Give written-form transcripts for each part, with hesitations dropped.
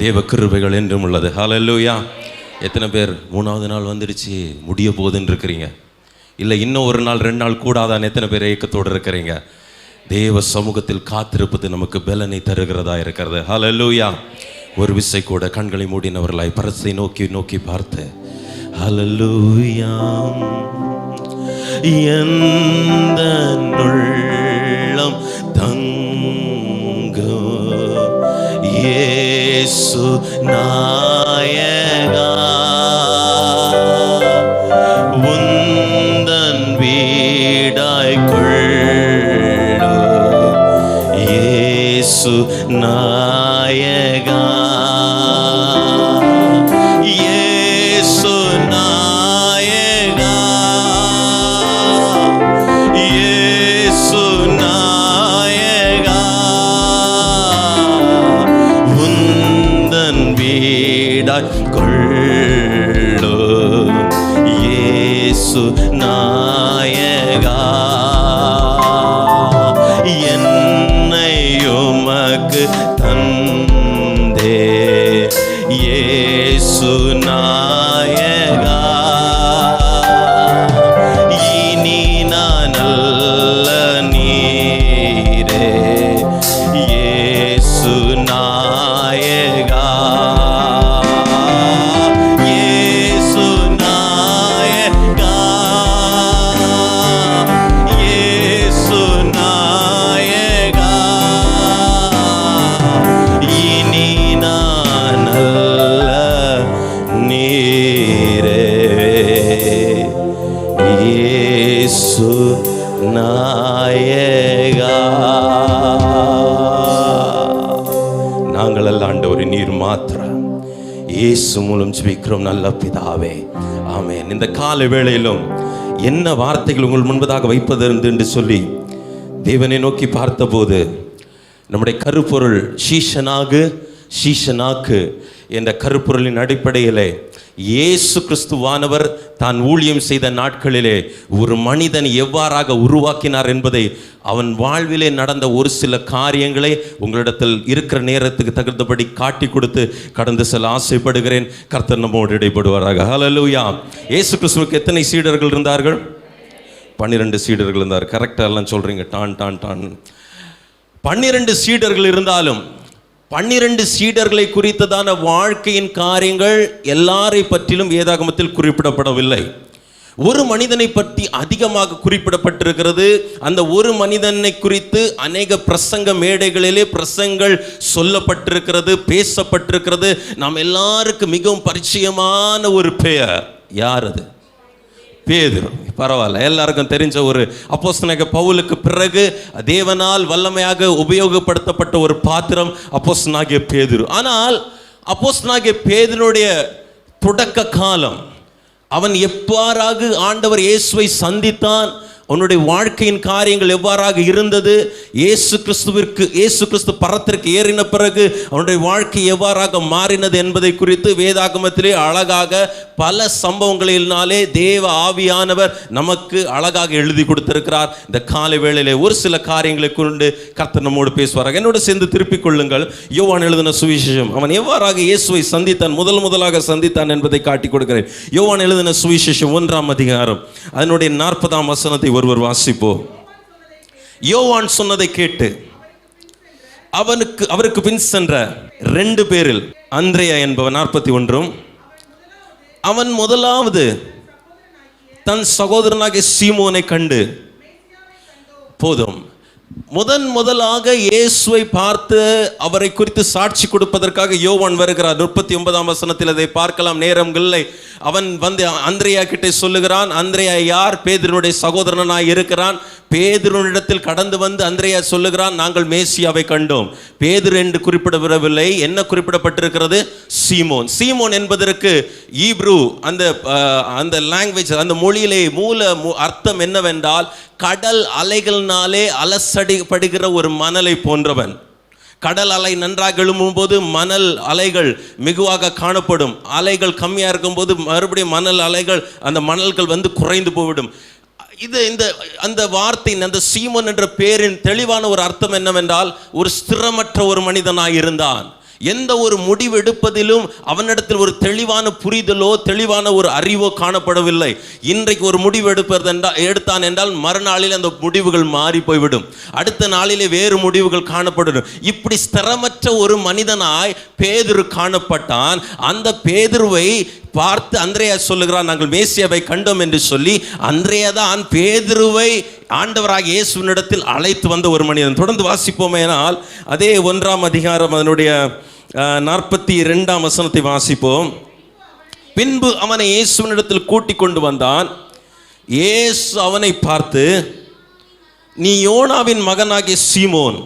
தேவ கிருபைகள் என்றும் உள்ளது. ஹல்லேலூயா. எத்தனை பேர் 3வது நாள் வந்துடுச்சு முடிய போகுதுன்னு இருக்கிறீங்க? இல்லை இன்னும் 1 நாள் 2 நாள் கூடாதான் எத்தனை பேர் ஏக்கத்தோடு இருக்கிறீங்க? தேவ சமூகத்தில் காத்திருப்பது நமக்கு பலனை தருகிறதா இருக்கிறது. ஹல்லேலூயா. ஒரு விசை கூட கண்களை மூடினவர்களாய் பரத்தை நோக்கி நோக்கி பார்த்து ஹல்லேலூயா எந்த உள்ளம் தங்கு இயேசு நாயகா உந்தன் வீடாய் கொள்ளு இயேசு நாயகா இயேசு நாயகா இயேசு நாயகா உந்தன் வீடாய் கொள்ளு இயேசு நாயகா என்னை உமக்கு தந்தே இயேசு நாயகா இனி நான் அல்ல நீரே இயேசு நாயகா இயேசு நாயகா இயேசு நாயகா இனி நான் அல்ல நீரே இயேசு நாயகா. நாங்கள் அல்ல ஆண்டவரே, நீர் மாத்திரம். இயேசு மூலம் ஜெபிக்கிறோம் நல்ல பிதாவே, ஆமென். இந்த காலை வேளையிலும் என்ன வார்த்தைகள் உங்கள் முன்பதாக வைப்பது என்று சொல்லி தேவனை நோக்கி பார்த்தபோது நம்முடைய கருப்பொருள் சீஷனாக்கு என்ற கருப்பொருளின் அடிப்படையிலே இயேசு கிறிஸ்துவானவர் தான் ஊழியம் செய்த நாட்களிலே ஒரு மனிதன் எவ்வாறாக உருவாக்கினார் என்பதை அவன் வாழ்விலே நடந்த ஒரு சில காரியங்களை உங்களிடத்தில் இருக்கிற நேரத்துக்கு தகுந்தபடி காட்டி கொடுத்து கடந்து செல்ல ஆசைப்படுகிறேன். கர்த்தர் நம்மோடு இடைப்படுவாராக. ஹல்லேலூயா. இயேசு கிறிஸ்துவுக்கு எத்தனை சீடர்கள் இருந்தார்கள்? 12 சீடர்கள் இருந்தார். கரெக்டாக எல்லாம் சொல்றீங்க. டான் 12 சீடர்கள் இருந்தாலும் 12 சீடர்களை குறித்ததான வாழ்க்கையின் காரியங்கள் எல்லாரை பற்றிலும் வேதாகமத்தில் குறிப்பிடப்படவில்லை. ஒரு மனிதனை பற்றி அதிகமாக குறிப்பிடப்பட்டிருக்கிறது. அந்த ஒரு மனிதனை குறித்து அநேக பிரசங்க மேடைகளிலே பிரசங்கள் சொல்லப்பட்டிருக்கிறது, பேசப்பட்டிருக்கிறது. நாம் எல்லாருக்கும் மிகவும் பரிச்சயமான ஒரு பெயர். யார் அது? பேதுரு. பரவாயில்ல, எல்லாருக்கும் தெரிஞ்ச ஒரு அப்போஸ்தலனாகிய பவுலுக்கு பிறகு தேவனால் வல்லமையாக உபயோகப்படுத்தப்பட்ட ஒரு பாத்திரம் அப்போஸ்தலனாகிய பேதுரு. ஆனால் அப்போஸ்தலனாகிய பேதுருடைய தொடக்க காலம், அவன் எவ்வாறாக ஆண்டவர் இயேசுவை சந்தித்தான், அவனுடைய வாழ்க்கையின் காரியங்கள் எவ்வாறாக இருந்தது, இயேசு கிறிஸ்து பரத்திற்கு ஏறின பிறகு அவனுடைய வாழ்க்கை எவ்வாறாக மாறினது என்பதை குறித்து வேதாகமத்திலே அழகாக பல சம்பவங்களினாலே தேவ ஆவியானவர் நமக்கு அழகாக எழுதி கொடுத்திருக்கிறார். இந்த காலை வேளையிலே ஒரு சில காரியங்களை கொண்டு கர்த்தர் நம்மோடு பேசுவார். என்னோடு சேர்ந்து திருப்பிக் கொள்ளுங்கள். யோவான் எழுதின சுவிசேஷம், அவன் எவ்வாறாக இயேசுவை சந்தித்தான், முதலாக சந்தித்தான் என்பதை காட்டி கொடுக்கிறேன். யோவான் எழுதின சுவிசேஷம் 1ஆம் அதிகாரம் அதனுடைய 40ஆம் வசனத்தை ஒருவர் வாசிப்போம். யோவான் சொன்னதை கேட்டு அவருக்கு பின் சென்ற 2 பேரில் அந்திரேயா என்பவன் 41, அவன் முதலாவது தன் சகோதரனாகிய சீமோனை கண்டு போதும் முதலாக இயேசுவை பார்த்து அவரை குறித்து சாட்சி கொடுப்பதற்காக யோவான் வருகிறார். 39ஆம் வசனத்தில் அதை பார்க்கலாம், நேரம் இல்லை. அவன் வந்து அந்திரேயா கிட்டே சொல்லுகிறான். அந்திரேயா யார்? பேதுருனுடைய சகோதரனாய் இருக்கிறான். பேதுருனிடத்தில் கடந்து வந்து அந்திரேயா சொல்லுகிறான், நாங்கள் மேசியாவை கண்டோம். பேதுரு என்று குறிப்பிடவில்லை. என்ன குறிப்பிடப்பட்டிருக்கிறது? சீமோன் என்பதற்கு ஈப்ரு அந்த லாங்குவேஜ், அந்த மொழியிலே மூல அர்த்தம் என்னவென்றால் கடல் அலைகளினாலே அலசடிப்படுகிற ஒரு மணலை போன்றவன். கடல் அலை நன்றாக எழும்பும்போது மணல் அலைகள் மிகுவாக காணப்படும். அலைகள் கம்மியாக இருக்கும்போது மறுபடியும் மணல் அலைகள், அந்த மணல்கள் வந்து குறைந்து போய்விடும். அந்த வார்த்தை, அந்த சீமோன் என்ற பேரின் தெளிவான ஒரு அர்த்தம் என்னவென்றால் ஒரு ஸ்திரமற்ற ஒரு மனிதனாய் இருந்தான். எந்த ஒரு முடிவு எடுப்பதிலும் அவனிடத்தில் ஒரு தெளிவான புரிதலோ தெளிவான ஒரு அறிவோ காணப்படவில்லை. இன்றைக்கு ஒரு முடிவு எடுத்தான் என்றால் மறுநாளில் அந்த முடிவுகள் மாறி போய்விடும், அடுத்த நாளிலே வேறு முடிவுகள் காணப்படும். இப்படி ஸ்திரமற்ற ஒரு மனிதனாய் பேதுரு காணப்பட்டான். அந்த பேதுருவை பார்த்து அந்திரேயா சொல்லுகிறான், நாங்கள் மேசியாவை கண்டோம் என்று சொல்லி. அந்திரேயா தான் பேதுருவை ஆண்டவராகிய இயேசுவினிடத்தில் அழைத்து வந்த ஒரு மனிதன். தொடர்ந்து வாசிப்போமேனால் அதே 1ஆம் அதிகாரம் அதனுடைய 42ஆம் வசனத்தை வாசிப்போம். பின்பு அவனை இயேசுவினிடத்தில் கூட்டிக் கொண்டு வந்தான். இயேசு அவனை பார்த்து, நீ யோனாவின் மகனாகிய சீமோன்,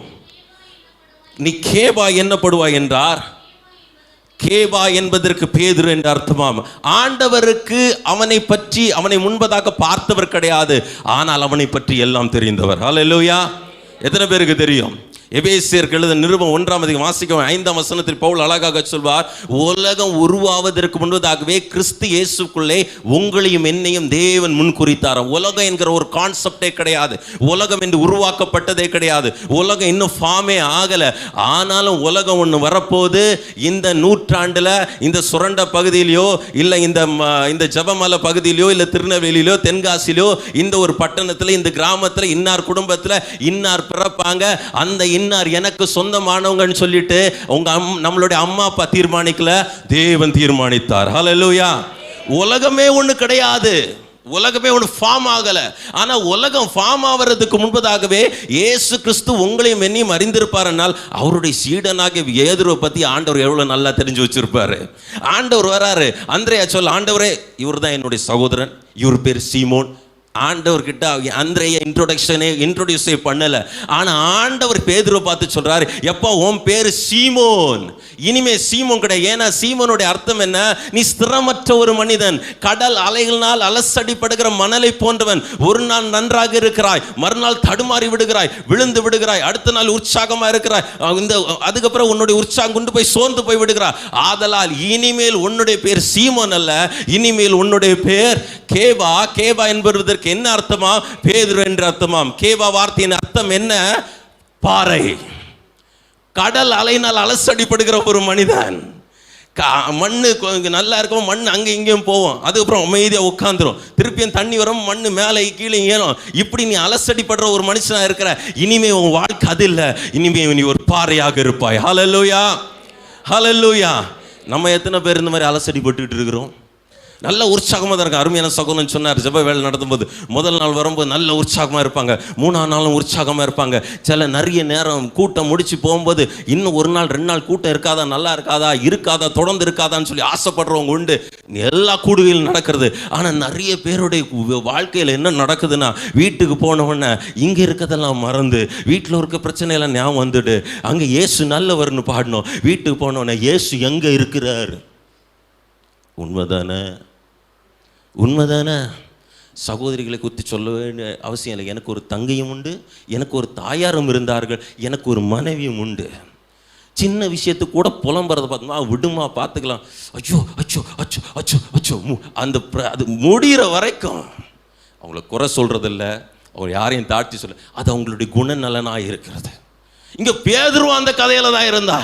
நீ கேபா என்னப்படுவாய் என்றார். கேபா என்பதற்கு பேதுரு என்ற அர்த்தமாம். ஆண்டவருக்கு அவனை முன்பதாக பார்த்தவர் கிடையாது, ஆனால் அவனை பற்றி எல்லாம் தெரிந்தவர். ஹல்லேலூயா! எத்தனை பேருக்கு தெரியும்? எபேசியருக்கு எழுத நிருபம் 1ஆம் அதிகாரம் வாசிக்கும் 5ஆம் வசனத்தில் பவுல் அழகாக சொல்வார், உலகம் உருவாவதற்கு முன்பதாகவே கிறிஸ்து இயேசுக்குள்ளே உங்களையும் என்னையும் தேவன் முன்குறித்தார். உலகம் என்கிற ஒரு கான்செப்டே கிடையாது, உலகம் என்று உருவாக்கப்பட்டதே கிடையாது, உலகம் இன்னும் ஃபார்மே ஆகலை. ஆனாலும் உலகம் ஒன்று வரப்போது. இந்த நூற்றாண்டில் இந்த சுரண்ட பகுதியிலையோ இல்லை இந்த ஜபமலை பகுதியிலையோ இல்லை திருநெல்வேலியிலோ தென்காசியிலோ இந்த ஒரு பட்டணத்தில் இந்த கிராமத்தில் இன்னார் குடும்பத்தில் இன்னார் பிறப்பாங்க, அந்த இன்னார் எனக்கு சொந்தமானவங்கன்னு சொல்லிட்டு நம்மளுடைய அம்மா அப்பா தீர்மானிக்கல, தேவன் தீர்மானித்தார். ஹல்லேலூயா! உலகமே ஒன்று கிடையாது, உலகமே ஒன்று ஃபார்ம் ஆகலை. ஆனால் உலகம் ஃபார்ம் ஆகிறதுக்கு முன்பதாகவே இயேசு கிறிஸ்து உங்களையும் என்னையும் அறிந்திருப்பார்னால் அவருடைய சீடனாகிய பேதுருவை பற்றி ஆண்டவர் எவ்வளோ நல்லா தெரிஞ்சு வச்சிருப்பாரு. ஆண்டவர் வராரு, அந்திரேயா சொல்ல, ஆண்டவரே இவர் தான் என்னுடைய சகோதரன், இவர் பேர் சீமோன். ஆண்டவர்கிட்ட அந்திரேயா இன்ட்ரோடியூஸே பண்ணல. ஆனா ஆண்டவர் பேதுருவை பார்த்து சொல்றாரு, எப்பா உன் பேரு சீமோன், இனிமே சீமோன் கிடையாது. ஏன்னா சீமோனுடைய அர்த்தம் என்ன? நீ ஸ்திரமற்ற ஒரு மனிதன், கடல் அலைகளினால் அலசடிப்படுகிற மணலை போன்றவன். ஒரு நாள் நன்றாக இருக்கிறாய், மறுநாள் தடுமாறி விடுகிறாய், விழுந்து விடுகிறாய், அடுத்த நாள் உற்சாகமா இருக்கிறாய், அதுக்கப்புறம் உன்னுடைய உற்சாகம் கொண்டு போய் சோர்ந்து போய் விடுகிறாய். ஆதலால் இனிமேல் உன்னுடைய பேர் சீமோன் அல்ல, இனிமேல் உன்னுடைய பேர் கேபா. கேபா என்பதற்கு என்ன அர்த்தமா? பேதுரு என்ற அர்த்தமாம். கேபா வார்த்தையின் அர்த்தம் என்ன? பாறை. கடல் அலையினால் அலசடிப்படுகிற ஒரு மனிதன். மண்ணு நல்லா இருக்கும், மண் அங்கே இங்கேயும் போவோம், அதுக்கப்புறம் அமைதியாக உட்காந்துரும், திருப்பியும் தண்ணி வரும், மண்ணு மேலே கீழே ஏறும். இப்படி நீ அலசடிப்படுற ஒரு மனுஷனா இருக்கிற. இனிமே உன் வாழ்க்கை அது இல்லை, இனிமே நீ ஒரு பாறையாக இருப்பாய். ஹல்லேலூயா! ஹல்லேலூயா! நம்ம எத்தனை பேர் இந்த மாதிரி அலசடிப்பட்டுக்கிட்டு இருக்கிறோம்? நல்ல உற்சாகமாக தான் இருக்காங்க. அருமையான சகோதரன் சொன்னார், ஜெப வேலை நடத்தும்போது முதல் நாள் வரும்போது நல்ல உற்சாகமாக இருப்பாங்க, 3ஆம் நாளும் உற்சாகமாக இருப்பாங்க. நிறைய நேரம் கூட்டம் முடிச்சு போகும்போது இன்னும் 1 நாள் 2 நாள் கூட்டம் இருக்காதா, நல்லா இருக்காதா தொடர்ந்து இருக்காதான்னு சொல்லி ஆசைப்படுறவங்க உண்டு. எல்லா கூடுகையிலும் நடக்கிறது. ஆனால் நிறைய பேருடைய வாழ்க்கையில் என்ன நடக்குதுன்னா, வீட்டுக்கு போனவுடனே இங்கே இருக்கிறதெல்லாம் மறந்து வீட்டில் இருக்க பிரச்சனையெல்லாம் ஞாபகம் வந்துட்டு அங்கே இயேசு நல்லவர்னு பாடணும். வீட்டுக்கு போனவுடனே இயேசு எங்கே இருக்கிறார்? உண்மைதானே? உண்மைதானே? சகோதரிகளை குறித்து சொல்ல வேண்டிய அவசியம் இல்லை. எனக்கு ஒரு தங்கையும் உண்டு, எனக்கு ஒரு தாயாரும் இருந்தார்கள், எனக்கு ஒரு மனைவியும் உண்டு. சின்ன விஷயத்துக்கு கூட புலம்புறதை பார்த்தோம்னா விடுமா பார்த்துக்கலாம், அச்சோ அச்சோ அச்சோ அச்சோ அச்சோ அது முடிகிற வரைக்கும் அவங்கள குறை சொல்கிறதில்ல, அவங்க யாரையும் தாழ்த்தி சொல்ல, அது அவங்களுடைய குணநலனாக இருக்கிறது. இங்கே பேதுருவும் அந்த கதையில் தான் இருந்தா.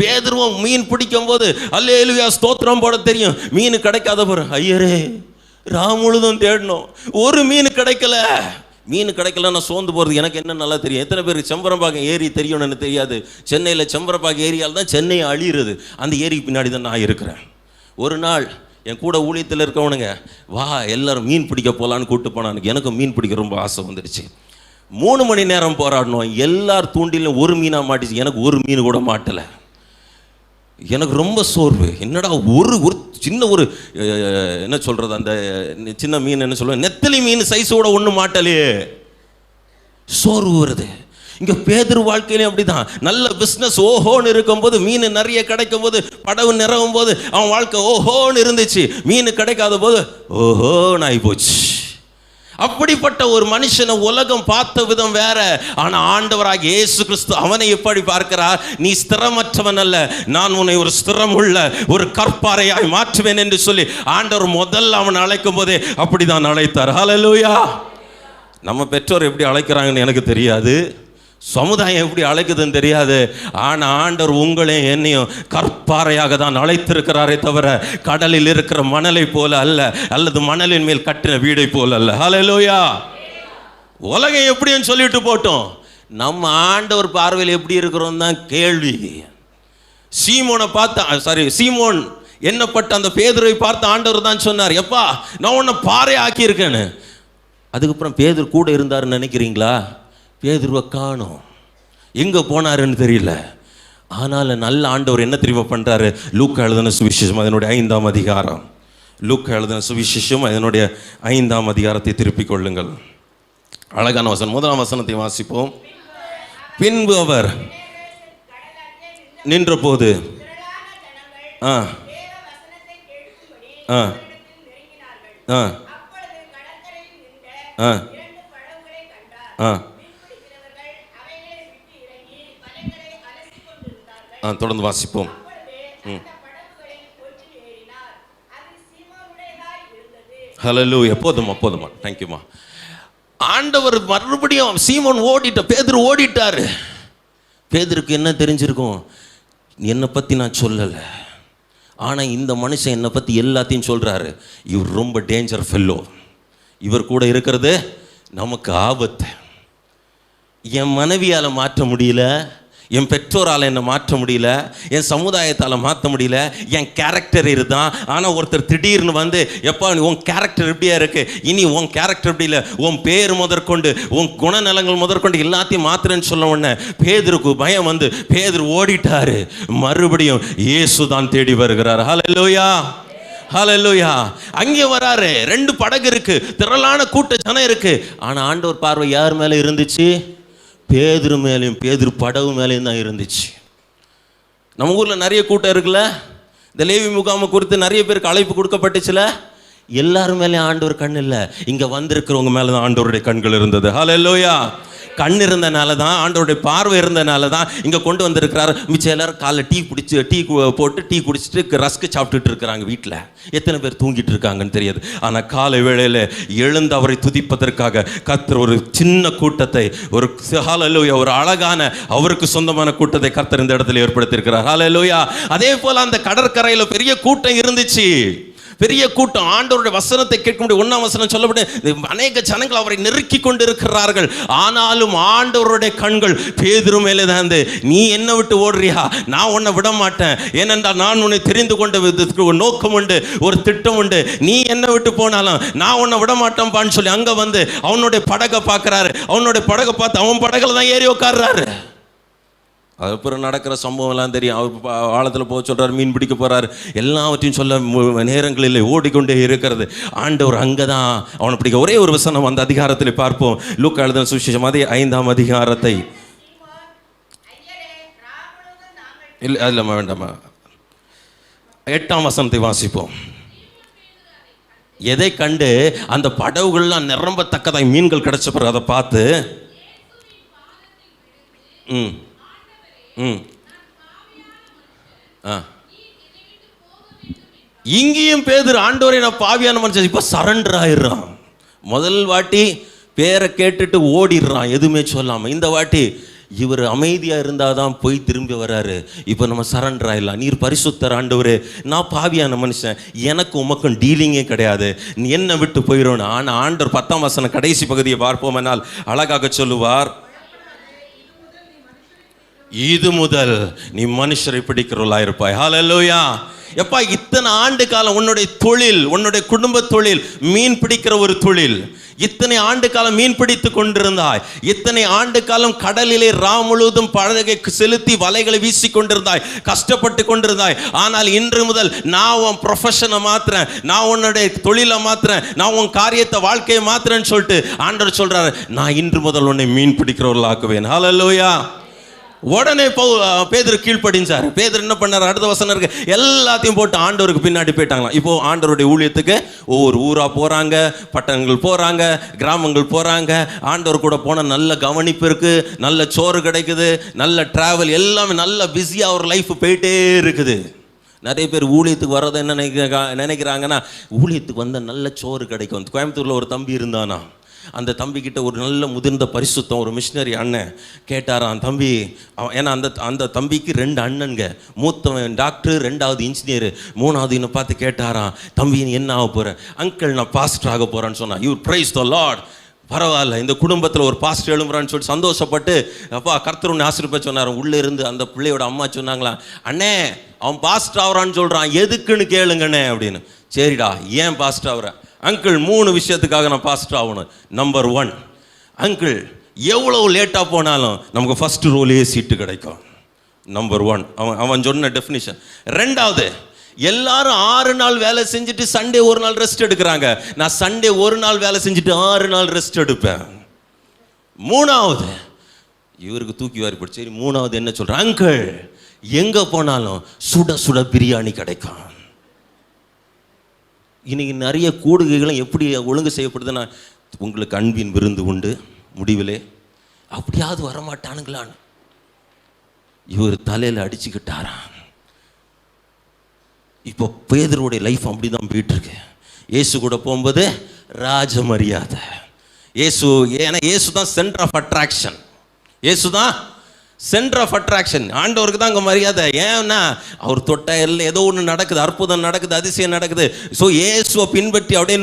பேதுருவும் மீன் பிடிக்கும் போது அல்லேலூயா ஸ்தோத்திரம் போட தெரியும். மீன் கிடைக்காத போற, ஐயரே முழுதும் தேடணும், ஒரு மீன் கிடைக்கல. மீன் கிடைக்கலன்னா சோர்ந்து போகிறது எனக்கு என்ன நல்லா தெரியும். எத்தனை பேருக்கு செம்பரம்பாக்கம் ஏரி தெரியும்னு எனக்கு தெரியாது. சென்னையில் செம்பரம்பாக்கம் ஏரியால் தான் சென்னை அழியிறது. அந்த ஏரிக்கு பின்னாடி தான் நான் இருக்கிறேன். ஒரு நாள் என் கூட ஊழியத்தில் இருக்கவனுங்க, வா எல்லாரும் மீன் பிடிக்க போகலான்னு கூப்பிட்டு போனானுங்க. எனக்கு மீன் பிடிக்க ரொம்ப ஆசை வந்துடுச்சு. 3 மணி நேரம் போராடணும், எல்லார் தூண்டிலும் ஒரு மீனாக மாட்டிச்சு, எனக்கு ஒரு மீன் கூட மாட்டலை. எனக்கு ரொம்ப சோர்வு. என்னடா ஒரு சின்ன ஒரு என்ன சொல்கிறது, அந்த சின்ன மீன் என்ன சொல்லுவேன், நெத்தலி மீன் சைஸோட ஒன்று மாட்டலையே, சோர்வு வருது. இங்கே பேதுரு வாழ்க்கையிலையும் அப்படி தான். நல்ல பிஸ்னஸ் ஓஹோன்னு இருக்கும்போது, மீன் நிறைய கிடைக்கும் போது, படகு நிறவும் போது அவன் வாழ்க்கை ஓஹோன்னு இருந்துச்சு. மீன் கிடைக்காத போது ஓஹோன்னு ஆகி போச்சு. அப்படிப்பட்ட ஒரு மனுஷனை உலகம் பார்த்த விதம் வேற. ஆனா ஆண்டவராகிய இயேசு கிறிஸ்து அவனை எப்படி பார்க்கிறார்? நீ ஸ்திரமற்றவன் அல்ல, நான் உன்னை ஒரு ஸ்திரம் உள்ள ஒரு கற்பாறையாய் மாற்றுவேன் என்று சொல்லி ஆண்டவர் முதல்ல அவனை அழைக்கும் போதே அப்படிதான் அழைத்தார். ஹல்லேலூயா! நம்ம பெற்றோர் எப்படி அழைக்கிறாங்கன்னு எனக்கு தெரியாது. சமுதாயம் எப்படி அழைக்குதுன்னு தெரியாது. ஆனால் ஆண்டவர் உங்களையும் என்னையும் கற்பாறையாக தான் அழைத்திருக்கிறாரே தவிர கடலில் இருக்கிற மணலை போல அல்ல, அல்லது மணலின் மேல் கட்டின வீடை போல அல்ல. ஹல்லேலூயா. உலகம் எப்படின்னு சொல்லிட்டு போட்டோம், நம்ம ஆண்டவர் பார்வையில் எப்படி இருக்கிறோம் தான் கேள்வி. சீமோனை பார்த்து சீமோன் என்னப்பட்ட அந்த பேதுருவை பார்த்து ஆண்டவர் தான் சொன்னார், எப்பா நான் உன்னை பாறை ஆக்கியிருக்கேன்னு. அதுக்கப்புறம் பேதுரு கூட இருந்தாருன்னு நினைக்கிறீங்களா? பேதுருவை காணோம், எங்கே போனாருன்னு தெரியல. ஆனால் நல்ல ஆண்டவர் என்ன தெரியுமா பண்ணுறாரு? லூக்கா எழுதின சுவிசேஷம் அதனுடைய 5ஆம் அதிகாரம், லூக்கா எழுதின சுவிசேஷம் அதனுடைய 5ஆம் அதிகாரத்தை திருப்பிக் கொள்ளுங்கள். அழகான வசனம், 1ஆம் வசனத்தை வாசிப்போம். பின்பு அவர் நின்ற போது தொடர்ந்து வாசிப்போம். ஹல்லேலூயா. போதுமா போதுமா, தேங்க்யூமா. ஆண்டவர் மறுபடியும் சீமோன் பேதுரு ஓடிட்டாரு. பேதுருக்கு என்ன தெரிஞ்சிருக்கும்? என்னை பற்றி நான் சொல்லலை, ஆனால் இந்த மனுஷன் என்னை பற்றி எல்லாத்தையும் சொல்கிறாரு. இவர் ரொம்ப டேஞ்சர் ஃபெல்லோ, இவர் கூட இருக்கிறது நமக்கு ஆபத்து. என் மனைவியால் மாற்ற முடியல, என் பெற்றோரால் என்னை மாற்ற முடியல, என் சமுதாயத்தால் மாற்ற முடியல, என் கேரக்டர் இதுதான். ஆனால் ஒருத்தர் திடீர்னு வந்து, எப்பா உன் கேரக்டர் எப்படியா இருக்குது, இனி உன் கேரக்டர் எப்படி இல்லை, உன் பேர் முதற்கொண்டு உன் குணநலங்கள் முதற்கொண்டு எல்லாத்தையும் மாத்திரன்னு சொல்ல உடனே பேதுருக்கு பயம் வந்து பேதுரு ஓடிட்டாரு. மறுபடியும் இயேசு தான் தேடி வருகிறார். ஹல்லேலூயா, ஹல்லேலூயா. அங்கே வராரு, 2 படகு இருக்கு, திரளான கூட்ட ஜனம் இருக்கு. ஆனால் ஆண்டவர் பார்வை யார் மேலே இருந்துச்சு? பேதுரு மேலேயும் பேதுரு படகு மேலேயும் தான் இருந்துச்சு. நம்ம ஊரில் நிறைய கூட்டம் இருக்குல்ல, இந்த லேவி முகாமை குறித்து நிறைய பேருக்கு அழைப்பு கொடுக்கப்பட்டுச்சுல, எல்லாரும் மேலேயும் ஆண்டவர் கண் இல்லை, இங்கே வந்திருக்கிறவங்க மேலே தான் ஆண்டவருடைய கண்கள் இருந்தது. ஹல்லேலூயா. கண் இருந்தனால தான், ஆண்டவருடைய பார்வை இருந்தனால தான் இங்கே கொண்டு வந்திருக்கிறாரு. மிச்சம் எல்லாரும் காலைல டீ போட்டு டீ குடிச்சிட்டு ரஸ்க்கு சாப்பிட்டுட்டு இருக்கிறாங்க. வீட்டில் எத்தனை பேர் தூங்கிட்டு இருக்காங்கன்னு தெரியாது. ஆனால் காலை வேளையில் எழுந்து அவரை துதிப்பதற்காக கர்த்தர் ஒரு சின்ன கூட்டத்தை, ஒரு ஹல்லேலூயா, ஒரு அழகான அவருக்கு சொந்தமான கூட்டத்தை கர்த்தர் இந்த இடத்துல ஏற்படுத்தியிருக்கிறார். ஹல்லேலூயா. அதே போல் அந்த கடற்கரையில் பெரிய கூட்டம் இருந்துச்சு, பெரிய கூட்டம். ஆண்டவருடைய வசனத்தை கேட்க முடியும். 1ஆம் வசனம் சொல்லப்பட்டு அநேக ஜனங்கள் அவரை நெருக்கி கொண்டு இருக்கிறார்கள். ஆனாலும் ஆண்டவருடைய கண்கள் பேதுரு மேலே தான் இருந்து, நீ என்னை விட்டு ஓடுறியா, நான் உன்னை விட மாட்டேன், ஏனென்றால் நான் உன்னை தெரிந்து கொண்ட ஒரு நோக்கம் உண்டு, ஒரு திட்டம் உண்டு, நீ என்னை விட்டு போனாலும் நான் உன்னை விட மாட்டேன்பான்னு சொல்லி அங்கே வந்து அவனுடைய படகை பார்க்குறாரு. அவனுடைய படகை பார்த்து அவன் படகுல தான் ஏறி உட்கார்றாரு. அதுக்கப்புறம் நடக்கிற சம்பவம்லாம் தெரியும். அவர் ஆழத்தில் போக சொல்கிறார், மீன் பிடிக்க போகிறார், எல்லாவற்றையும் சொல்ல நேரங்களில் ஓடிக்கொண்டே இருக்கிறது. ஆண்டவர் அங்கே தான் அவனை பிடிக்க. ஒரே ஒரு வசனம் அந்த அதிகாரத்தில் பார்ப்போம். லூக்கா எழுதின சுவிசேஷம் அதே 5ஆம் அதிகாரத்தை, இல்லை அதில் வேண்டாமா, 8ஆம் வசனத்தை வாசிப்போம். எதை கண்டு அந்த படகுகள்லாம் நிரம்பத்தக்கதாய் மீன்கள் கிடைச்ச பிறகு அதை பார்த்து இங்கேயும் பேதுரு ஆண்டவரே நான் பாவியான மனுஷன், இப்போ சரண்டர் ஆயிடுறான். முதல் வாட்டி பேரை கேட்டுட்டு ஓடிடுறான் எதுவுமே சொல்லாமல். இந்த வாட்டி இவர் அமைதியாக இருந்தால் தான் போய் திரும்பி வராரு. இப்போ நம்ம சரண்டர் ஆயிடலாம். நீர் பரிசுத்தர் ஆண்டவரே, நான் பாவியான மனுஷன், எனக்கு உமக்கும் டீலிங்கே கிடையாது, நீ என்னை விட்டு போயிடணும். ஆனால் ஆண்டவர் 10ஆம் வசனம் கடைசி பகுதியை பார்ப்போம் என்னால் அழகாக சொல்லுவார், இது முதல் நீ மனுஷரை பிடிக்கிறவளா இருப்பாய். ஹல்லேலூயா. எப்பா இத்தனை ஆண்டு காலம் உன்னுடைய தொழில், உன்னுடைய குடும்ப தொழில் மீன் பிடிக்கிற ஒரு தொழில், இத்தனை ஆண்டு காலம் மீன் பிடித்து கொண்டிருந்தாய், இத்தனை ஆண்டு காலம் கடலிலே முழுவதும் படகை செலுத்தி வலைகளை வீசி கொண்டிருந்தாய், கஷ்டப்பட்டு கொண்டிருந்தாய். ஆனால் இன்று முதல் நான் உன் ப்ரொஃபஷனை மாத்துறேன், நான் உன்னுடைய தொழிலை மாத்துறேன், நான் உன் காரியத்தை வாழ்க்கையை மாத்துறேன்னு சொல்லிட்டு ஆண்டவர் சொல்றாரு, நான் இன்று முதல் உன்னை மீன் பிடிக்கிறவர்களாக்குவேன். ஹல்லேலூயா. உடனே பேதுரு கீழ்ப்படிஞ்சார். பேதுரு என்ன பண்ணார்? அடுத்த வசனம் இருக்கு, எல்லாத்தையும் போட்டு ஆண்டவருக்கு பின்னாடி போயிட்டாங்களாம். இப்போ ஆண்டவருடைய ஊழியத்துக்கு ஒவ்வொரு ஊரா போறாங்க, பட்டணங்கள் போறாங்க, கிராமங்கள் போறாங்க. ஆண்டவர் கூட போன நல்ல கவனிப்பு இருக்கு, நல்ல சோறு கிடைக்குது, நல்ல டிராவல், எல்லாமே நல்ல பிஸியாக ஒரு லைஃப் போயிட்டே இருக்குது. நிறைய பேர் ஊழியத்துக்கு வர்றதை என்ன நினைக்கிறாங்கன்னா, ஊழியத்துக்கு வந்தால் நல்ல சோறு கிடைக்கும். கோயம்புத்தூரில் ஒரு தம்பி இருந்தானா, அந்த தம்பிக்கிட்ட ஒரு நல்ல முதிர்ந்த பரிசுத்தம் ஒரு மிஷினரி அண்ணன் கேட்டாராம். தம்பி ஏன்னா அந்த தம்பிக்கு 2 அண்ணனுங்க, மூத்தவன் டாக்டர், 2வது இன்ஜினியர், 3வது இன்னும் பார்த்து கேட்டாராம், தம்பி நீ என்ன ஆக போகிற? அங்கிள் நான் பாஸ்டர் ஆக போகிறேன்னு சொன்னான். யூ பிரைஸ் த லார்ட், பரவாயில்ல இந்த குடும்பத்தில் ஒரு பாஸ்டர் எழும்புறான்னு சொல்லி சந்தோஷப்பட்டு அப்பா கர்த்தர் ஒன்று ஆசீர்வதிக்க சொன்னார். உள்ளே இருந்து அந்த பிள்ளையோட அம்மா சொன்னாங்களா, அண்ணே அவன் பாஸ்டர் ஆகிறான்னு சொல்கிறான், எதுக்குன்னு கேளுங்கண்ணே அப்படின்னு. சரிடா ஏன் பாஸ்டர் ஆகுற? அங்கிள் 3 விஷயத்துக்காக நான் பாஸ்டர் ஆகணும். நம்பர் 1, அங்கிள் எவ்வளோ லேட்டாக போனாலும் நமக்கு ஃபஸ்ட்டு ரோலே சீட்டு கிடைக்கும். நம்பர் 1 அவன் சொன்ன டெஃபினிஷன். 2வது, எல்லாரும் 6 நாள் வேலை செஞ்சுட்டு சண்டே 1 நாள் ரெஸ்ட் எடுக்கிறாங்க. நான் சண்டே 1 நாள் வேலை செஞ்சுட்டு 6 நாள் ரெஸ்ட் எடுப்பேன். 3வது, இவருக்கு தூக்கி வாரி போட்டு. சரி 3வது என்ன சொல்கிறேன்? அங்கிள் எங்கே போனாலும் சுட சுட பிரியாணி கிடைக்கும். இன்னைக்கு நிறைய கூடுகைகளும் எப்படி ஒழுங்கு செய்யப்படுதுன்னா, உங்களுக்கு அன்பின் விருந்து உண்டு முடிவிலே, அப்படியாவது வரமாட்டானுங்களான்னு இவர் தலையில் அடிச்சுக்கிட்டாராம். இப்போ பேதுருவுடைய லைஃப் அப்படி தான் போயிட்டு இருக்கு. இயேசு கூட போகும்போது ராஜ மரியாதை. ஏன்னா இயேசு தான் சென்டர் ஆஃப் அட்ராக்ஷன். இயேசு தான் சென்டர் ஆஃப் அட்ராக்ஷன். ஆண்டவருக்கு தான் அங்கே மரியாதை. ஏன்னா அவர் தொட்ட எல்லாம் ஏதோ ஒன்று நடக்குது, அற்புதம் நடக்குது, அதிசயம் நடக்குது. ஸோ இயேசுவை பின்பற்றி அப்படியே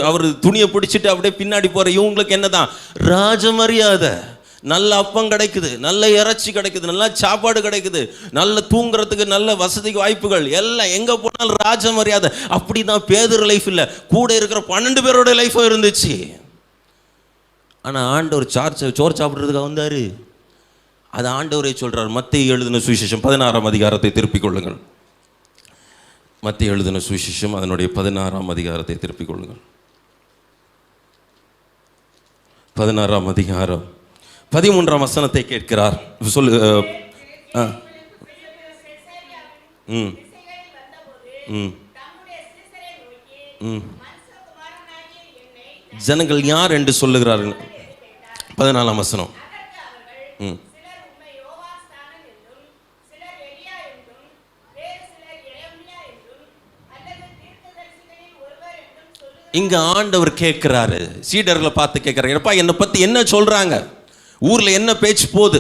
அவர் துணியை பிடிச்சிட்டு அப்படியே பின்னாடி போகிற இவங்களுக்கு என்ன தான் ராஜ மரியாதை. நல்ல அப்பம் கிடைக்குது, நல்ல இறைச்சி கிடைக்குது, நல்ல சாப்பாடு கிடைக்குது, நல்ல தூங்குறதுக்கு நல்ல வசதிக்கு வாய்ப்புகள் எல்லாம், எங்கே போனாலும் ராஜ மரியாதை. அப்படி தான் பேதுரு லைஃப் இல்லை, கூட இருக்கிற 12 பேரோட லைஃபும் இருந்துச்சு. ஆனால் ஆண்டவர் சோறு சாப்பிட்றதுக்காக வந்தார். அது ஆண்டவரே சொல்கிறார். மத்தேயு எழுதின சுவிசேஷம் 16ஆம் அதிகாரத்தை திருப்பிக் கொள்ளுங்கள். மத்தேயு எழுதின சுவிசேஷம் அதனுடைய 16ஆம் அதிகாரத்தை திருப்பிக் கொள்ளுங்கள். 16ஆம் அதிகாரம் 13ஆம் வசனத்தை கேட்கிறார். சொல்லு. ஜனங்கள் யார் என்று சொல்லுகிறார்கள்? 14ஆம் வசனம். இங்க ஆண்டவர் கேட்கிறாரு, சீடர்களை பார்த்து கேட்கிறாரு, எப்பா என்னை பத்தி என்ன சொல்றாங்க, ஊர்ல என்ன பேச்சு போகுது,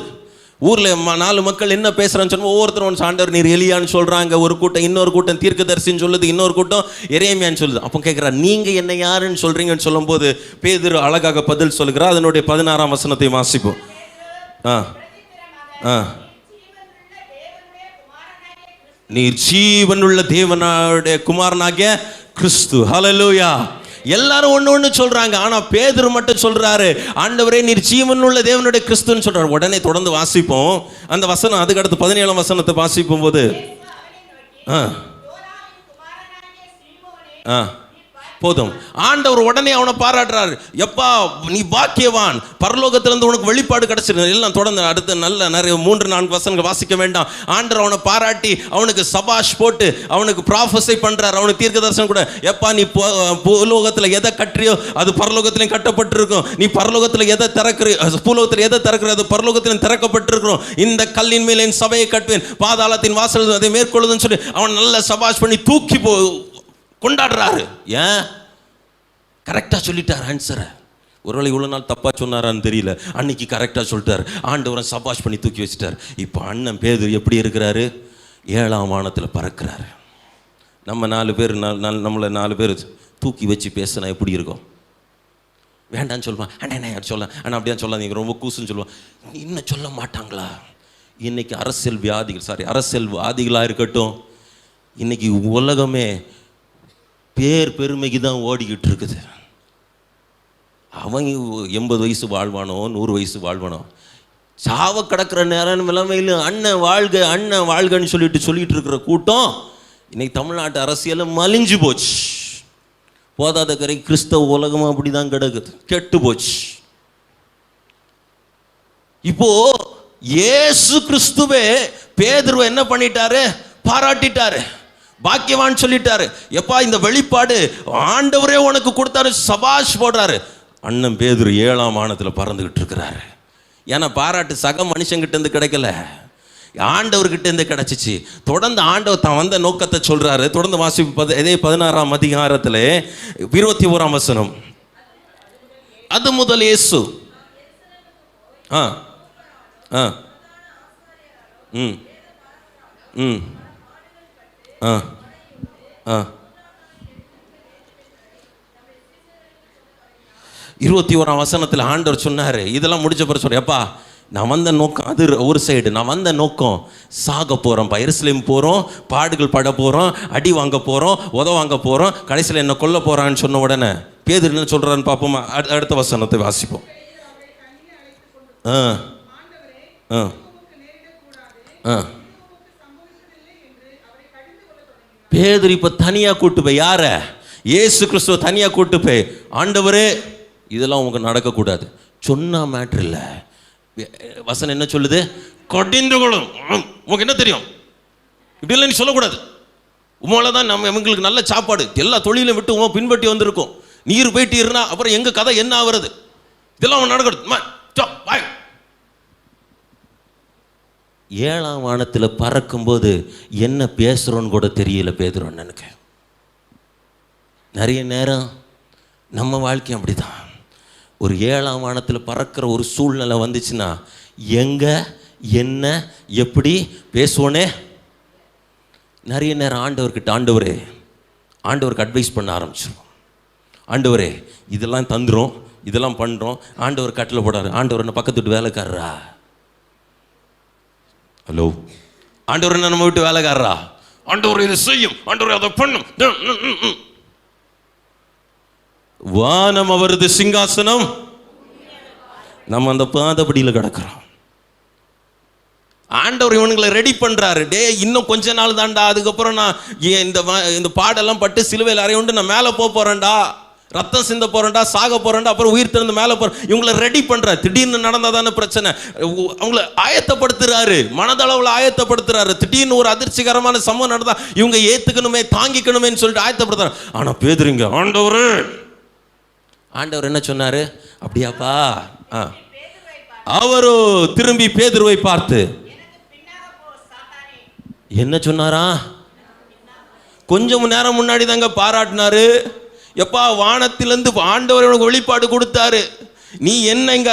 ஊர்ல 4 மக்கள் என்ன பேசுறான்னு சொன்னா ஒவ்வொருத்தரும் ஒன்று ஆண்டவர் நீர் எலியான்னு சொல்றாங்க, ஒரு கூட்டம், இன்னொரு கூட்டம் தீர்க்கதரிசின்னு சொல்லுது, இன்னொரு கூட்டம் எரேமியான்னு சொல்லுது. அப்போ கேட்கிறார், நீங்க என்ன யாருன்னு சொல்றீங்கன்னு சொல்லும் போது பேதுரு அழகாக பதில் சொல்லுகிறார். அதனுடைய 16ஆம் வசனத்தை வாசிப்போம். நீர் ஜீவனுள்ள தேவனுடைய குமாரனாகிய கிறிஸ்து. ஹல்லேலூயா. எல்லாரும் ஒன்று சொல்றாங்க. ஆனா பேதுரு மட்டும் சொல்றாரு, ஆண்டவரே நீர் ஜீவனுள்ள தேவனுடைய கிறிஸ்துன்னு சொல்றாரு. உடனே தொடர்ந்து வாசிப்போம் அந்த வசனம். அதுக்கு அடுத்து 17ஆம் வசனத்தை வாசிப்போம் போது போதும், ஆண்டவர் உடனே அவனை பாராட்டுறாரு. எப்பா நீ பாக்கியவான், பரலோகத்திலிருந்து உனக்கு வெளிப்பாடு கிடைச்சிருக்கு. எல்லாம் தொடர்ந்து அடுத்து நல்ல நிறைய 3-4 வசனங்கள் வாசிக்க வேண்டாம். ஆண்டவர் அவனை பாராட்டி அவனுக்கு சபாஷ் போட்டு அவனுக்கு ப்ராஃபஸை பண்றாரு. அவனுக்கு தீர்க்க தரிசனம் கூட, எப்பா நீ பூலோகத்தில் எதை கட்டுறியோ அது பரலோகத்திலையும் கட்டப்பட்டிருக்கும், நீ பரலோகத்தில் எதை திறக்கிற பூலோகத்தில் எதை திறக்கிற அது பரலோகத்திலும் திறக்கப்பட்டிருக்கிறோம், இந்த கல்லின் மேல் என் சபையை கட்டுவேன், பாதாளத்தின் வாசல் அதை மேற்கொள்ளுதுன்னு சொல்லி அவன் நல்ல சபாஷ் பண்ணி தூக்கி கொண்டாடுறாரு. ஏன்? கரெக்டாக சொல்லிட்டார் ஆன்சரை. ஒருவேளை இவ்வளோ நாள் தப்பாக சொன்னாரான்னு தெரியல, அன்னைக்கு கரெக்டாக சொல்லிட்டார். ஆண்டவரை சபாஷ் பண்ணி தூக்கி வச்சுட்டார். இப்போ அண்ணன் பேதுரு எப்படி இருக்கிறாரு? 7ஆம் வானத்தில் பறக்கிறாரு. நம்ம 4 பேர் நம்மளை 4 பேர் தூக்கி வச்சு பேசினா எப்படி இருக்கும்? வேண்டான்னு சொல்லுவான். அண்ணா யார் சொல்ல அண்ணா அப்படியான்னு சொல்ல, நீங்கள் ரொம்ப கூசுன்னு சொல்லுவான். இன்னும் சொல்ல மாட்டாங்களா? இன்னைக்கு அரசியல்வாதிகளாக இருக்கட்டும், இன்னைக்கு உலகமே பேர் பெருமைக்கு தான் ஓடிக்கிட்டு இருக்குது. அவங்க 80 வயசு வாழ்வானோ 100 வயசு வாழ்வானோ, சாவ கிடக்கிற நேரம் நிலைமையில் அண்ணன் வாழ்கன்னு சொல்லிட்டு இருக்கிற கூட்டம் இன்னைக்கு தமிழ்நாட்டு அரசியல மலிஞ்சு போச்சு. போதாத கரை கிறிஸ்தவ உலகமும் அப்படி தான் கிடக்குது, கெட்டு போச்சு. இப்போ இயேசு கிறிஸ்துவே பேதுருவை என்ன பண்ணிட்டாரு? பாராட்டிட்டாரு, பாக்கியவான் சொல்லிட்டாரு. எப்பா இந்த வெளிப்பாடு ஆண்டவரே உனக்கு கொடுத்தாரு, சபாஷ் போடுறாரு. அண்ணன் பேதுரு 7ஆம் வானத்தில் பறந்துகிட்டு இருக்கிறாரு. ஏன்னா பாராட்டு சக மனுஷங்கிட்ட இருந்து கிடைக்கல, ஆண்டவர்கிட்ட இருந்து கிடைச்சிச்சு. தொடர்ந்து ஆண்டவர் தான் வந்த நோக்கத்தை சொல்றாரு. தொடர்ந்து வாசிப்பு இதே 16ஆம் அதிகாரத்தில் 21ஆம் வசனம். அது முதல் இயேசு ஆ ஆ ம் ம் ஆ ஆ 21ஆம் வசனத்தில் ஆண்டவர் சொன்னார். இதெல்லாம் முடிச்ச பிறகு சொல்கிறேன், எப்பா நான் வந்த நோக்கம் அது ஒரு சைடு, நான் வந்த நோக்கம் சாக போகிறோம், எருசலேம் போகிறோம், பாடுகள் பட போகிறோம், அடி வாங்க போகிறோம், வாங்க போகிறோம், கடைசியில் என்ன கொல்ல போகிறான்னு சொன்ன உடனே பேதுரு என்ன சொல்கிறான்னு பார்ப்போமா? அடுத்த வசனத்தை வாசிப்போம். ஆ ஆ ஆ பேதுரு இப்போ தனியாக கூட்டு போய், யார? இயேசு கிறிஸ்துவ தனியாக கூட்டு போய், ஆண்டவரே இதெல்லாம் உங்களுக்கு நடக்கக்கூடாது சொன்னா மேட்ரு இல்லை. வசனம் என்ன சொல்லுது? கடிந்து கொள்ளும். உங்களுக்கு என்ன தெரியும்? இப்படிலாம் நீ சொல்லக்கூடாது. உமால தான் நம்ம எங்களுக்கு நல்ல சாப்பாடு, எல்லா தொழிலும் விட்டு உமா பின்பற்றி வந்திருக்கோம். நீர் போயிட்டு இருந்தா அப்புறம் எங்க கதை என்ன ஆகுறது? இதெல்லாம் நடக்கிறது. 7ஆம் வானத்தில் பறக்கும்போது என்ன பேசுகிறோன்னு கூட தெரியல பேதுரு அண்ணனுக்கு. நிறைய நேரம் நம்ம வாழ்க்கை அப்படி தான். ஒரு 7ஆம் வானத்தில் பறக்கிற ஒரு சூழ்நிலை வந்துச்சுன்னா எங்கே என்ன எப்படி பேசுவோனே. நிறைய நேரம் ஆண்டவருக்கு அட்வைஸ் பண்ண ஆரம்பிச்சிடும். ஆண்டவரே இதெல்லாம் தந்துடும், இதெல்லாம் பண்ணுறோம். ஆண்டவர் கட்டில் போடாரு. ஆண்டவர் என்ன பக்கத்து விட்டு வேலைக்காரரா? ஹலோ, ஆண்டவர் என்ன நம்ம விட்டு வேலைக்காரரா? ஆண்டவர் இதை செய்யும், ஆண்டவர் அதை பண்ணும். வானம் அவரது சிங்காசனம், நம்ம அந்த பாதபடியில் கிடக்கிறோம். ஆண்டவர் இவனுங்களை ரெடி பண்றாரு. டே இன்னும் கொஞ்ச நாள் தான்டா, அதுக்கப்புறம் நான் இந்த பாடெல்லாம் பட்டு சிலுவையில் அறையுண்டு நான் மேலே போறேன்டா, ரத்தம் சிந்த போறேன்டா, சாக போறேன்டா, அப்புறம் உயிர் திறந்து மேலே போறேன். இவங்களை ரெடி பண்றாரு. திடீர்னு நடந்தாதான பிரச்சனை. அவங்கள ஆயத்தப்படுத்துறாரு, மனதளவில் ஆயத்தப்படுத்துறாரு. திடீர்னு ஒரு அதிர்ச்சிகரமான சம்பவம் நடந்தா இவங்க ஏத்துக்கணுமே தாங்கிக்கணுமேன்னு சொல்லிட்டு ஆயத்தப்படுத்துறாரு. ஆனா பேதுருங்க, ஆண்டவர் என்ன சொன்னாரு? அப்படியாப்பா? அவரோ திரும்பி பேதுருவை பார்த்து என்ன சொன்னாரா? கொஞ்சம் நேரம் முன்னாடி தாங்க பாராட்டினாரு. எப்பா வானத்திலிருந்து ஆண்டவர் வெளிப்பாடு கொடுத்தாரு. நீ என்ன இங்க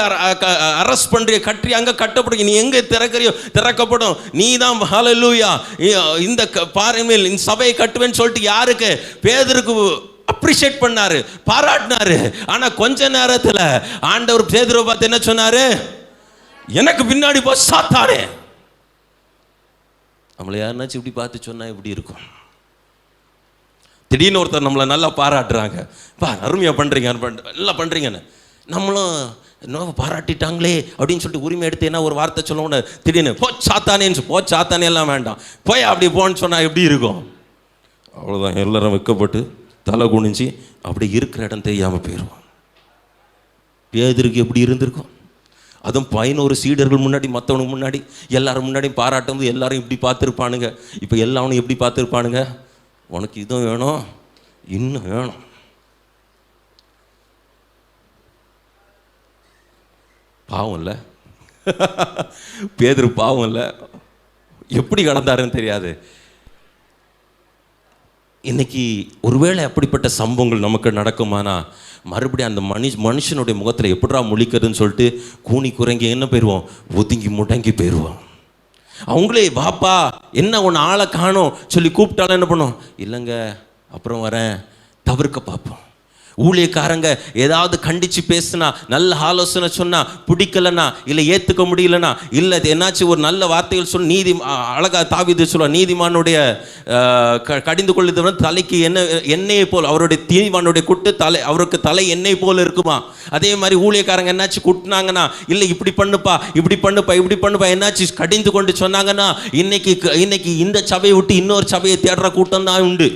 அரெஸ்ட் பண்றிய, கட்டி அங்க கட்டப்படுங்க, நீ எங்க திறக்கறியோ திறக்கப்படும். நீ தான் ஹல்லேலூயா இந்த பாறை மேல் இந்த சபையை கட்டுவேன்னு சொல்லிட்டு யாருக்கு? பேதுருக்கு அப்ரிஷியேட் பண்ணாரு, பாராட்டினாரு. ஆனா கொஞ்ச நேரத்தில் ஆண்டவர் பேதுருவை பார்த்து என்ன சொன்னாரு? எனக்கு பின்னாடி போ சாத்தானே. நம்மளை யாருனாச்சும் இப்படி பார்த்து சொன்னா இப்படி இருக்கும். திடீர்னு ஒருத்தர் நம்மளை நல்லா பாராட்டுறாங்க, பா அருமையா பண்றீங்க, நல்லா பண்றீங்கன்னு. நம்மளும் பாராட்டிட்டாங்களே அப்படின்னு சொல்லிட்டு உரிமை எடுத்து என்ன ஒரு வார்த்தை சொல்ல, திடீர்னு போ சாத்தானே எல்லாம் வேண்டாம், போய் அப்படி போன்னு சொன்னா எப்படி இருக்கும்? அவ்வளோதான், எல்லாரும் வெக்கப்பட்டு தலை குனிஞ்சு அப்படி இருக்கிற இடம் தெரியாமல் போயிடுவோம். பேதுருக்கு எப்படி இருந்திருக்கும்? அதுவும் 11 சீடர்கள் முன்னாடி, மற்றவனுக்கு முன்னாடி, எல்லாரும் முன்னாடி பாராட்டும் போது எல்லாரும் இப்படி பார்த்துருப்பானுங்க. இப்போ எல்லாரும் எப்படி பார்த்துருப்பானுங்க? உனக்கு இதுவும் வேணும், இன்னும் வேணும். பாவம் இல்லை பேதுரு, பாவம் இல்லை, எப்படி கடந்தாருன்னு தெரியாது. இன்னைக்கு ஒருவேளை அப்படிப்பட்ட சம்பவங்கள் நமக்கு நடக்குமானா மறுபடியும் அந்த மனுஷனுடைய முகத்தில் எப்படா முழிக்கிறதுன்னு சொல்லிட்டு கூனி குறைங்கி என்ன போயிடுவோம்? ஒதுங்கி முடங்கி போயிடுவோம். அவங்களே வாப்பா என்ன ஒன்று ஆளை காணோம் சொல்லி கூப்பிட்டாலும் என்ன பண்ணும்? இல்லைங்க அப்புறம் வரேன், தவிர்க்க பார்ப்போம். ஊழியக்காரங்க ஏதாவது கண்டித்து பேசுனா, நல்ல ஆலோசனை சொன்னால் பிடிக்கலன்னா, இல்லை ஏற்றுக்க முடியலன்னா, இல்லை என்னாச்சும் ஒரு நல்ல வார்த்தைகள் சொல்ல, அழகா தாவீது சொல்லுவார், நீதிமானுடைய கடிந்து கொள்ளுது தலைக்கு எண்ணெயை போல், அவருடைய நீதிமானுடைய குட்டு தலை, அவருக்கு தலை எண்ணெய் போல் இருக்குமா. அதே மாதிரி ஊழியக்காரங்க என்னாச்சும் குட்டினாங்கன்னா, இல்லை இப்படி பண்ணுப்பா என்னாச்சு கடிந்து கொண்டு சொன்னாங்கன்னா, இன்னைக்கு இந்த சபையை விட்டு இன்னொரு சபையை தேடுற கூட்டம் தான் உண்டு.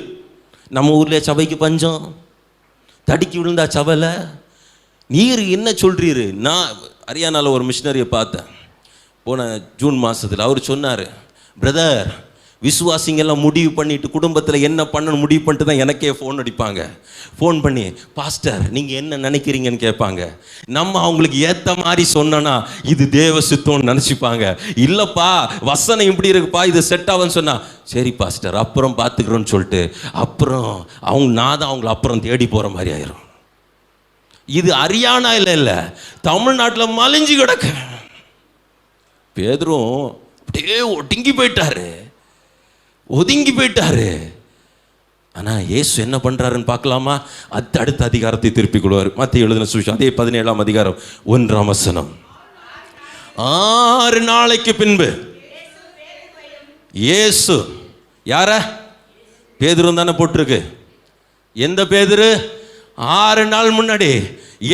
நம்ம ஊர்லேயே சபைக்கு பஞ்சம், தடுக்கி விழுந்தா சபையில். நீர் என்ன சொல்றீரு? நான் ஹரியானாவில் ஒரு மிஷினரியை பார்த்தேன் போன ஜூன் மாதத்தில். அவர் சொன்னார், பிரதர் விசுவாசிங்கெல்லாம் முடிவு பண்ணிட்டு குடும்பத்தில் என்ன பண்ணணும் முடிவு பண்ணிட்டு தான் எனக்கே ஃபோன் அடிப்பாங்க. ஃபோன் பண்ணி பாஸ்டர் நீங்கள் என்ன நினைக்கிறீங்கன்னு கேட்பாங்க. நம்ம அவங்களுக்கு ஏற்ற மாதிரி சொன்னோன்னா இது தேவ சித்தம்னு நினச்சிப்பாங்க. இல்லைப்பா வசனம் இப்படி இருக்குப்பா, இது செட் ஆகும்னு சொன்னால் சரி பாஸ்டர் அப்புறம் பார்த்துக்கிறோன்னு சொல்லிட்டு அப்புறம் நான் தான் அவங்கள அப்புறம் தேடி போகிற மாதிரி ஆயிரும். இது ஹரியானா இல்லை, தமிழ்நாட்டில் மலிஞ்சு கிடக்க. பேதுரும் அப்படியே ஒடுங்கி போயிட்டாரு, ஒதுங்கி போயிட்டாரு. ஆனால் இயேசு என்ன பண்ணுறாருன்னு பார்க்கலாமா? அடுத்த அதிகாரத்தை திருப்பிக் கொள்வார். மத்தேயு எழுதின சுவிசேஷம் அதே 17ஆம் அதிகாரம் 1ஆம் வசனம். 6 நாளைக்கு பின்பு இயேசு, யார? பேதுரு தானே போட்டிருக்கு. எந்த பேதுரு? 6 நாள் முன்னாடி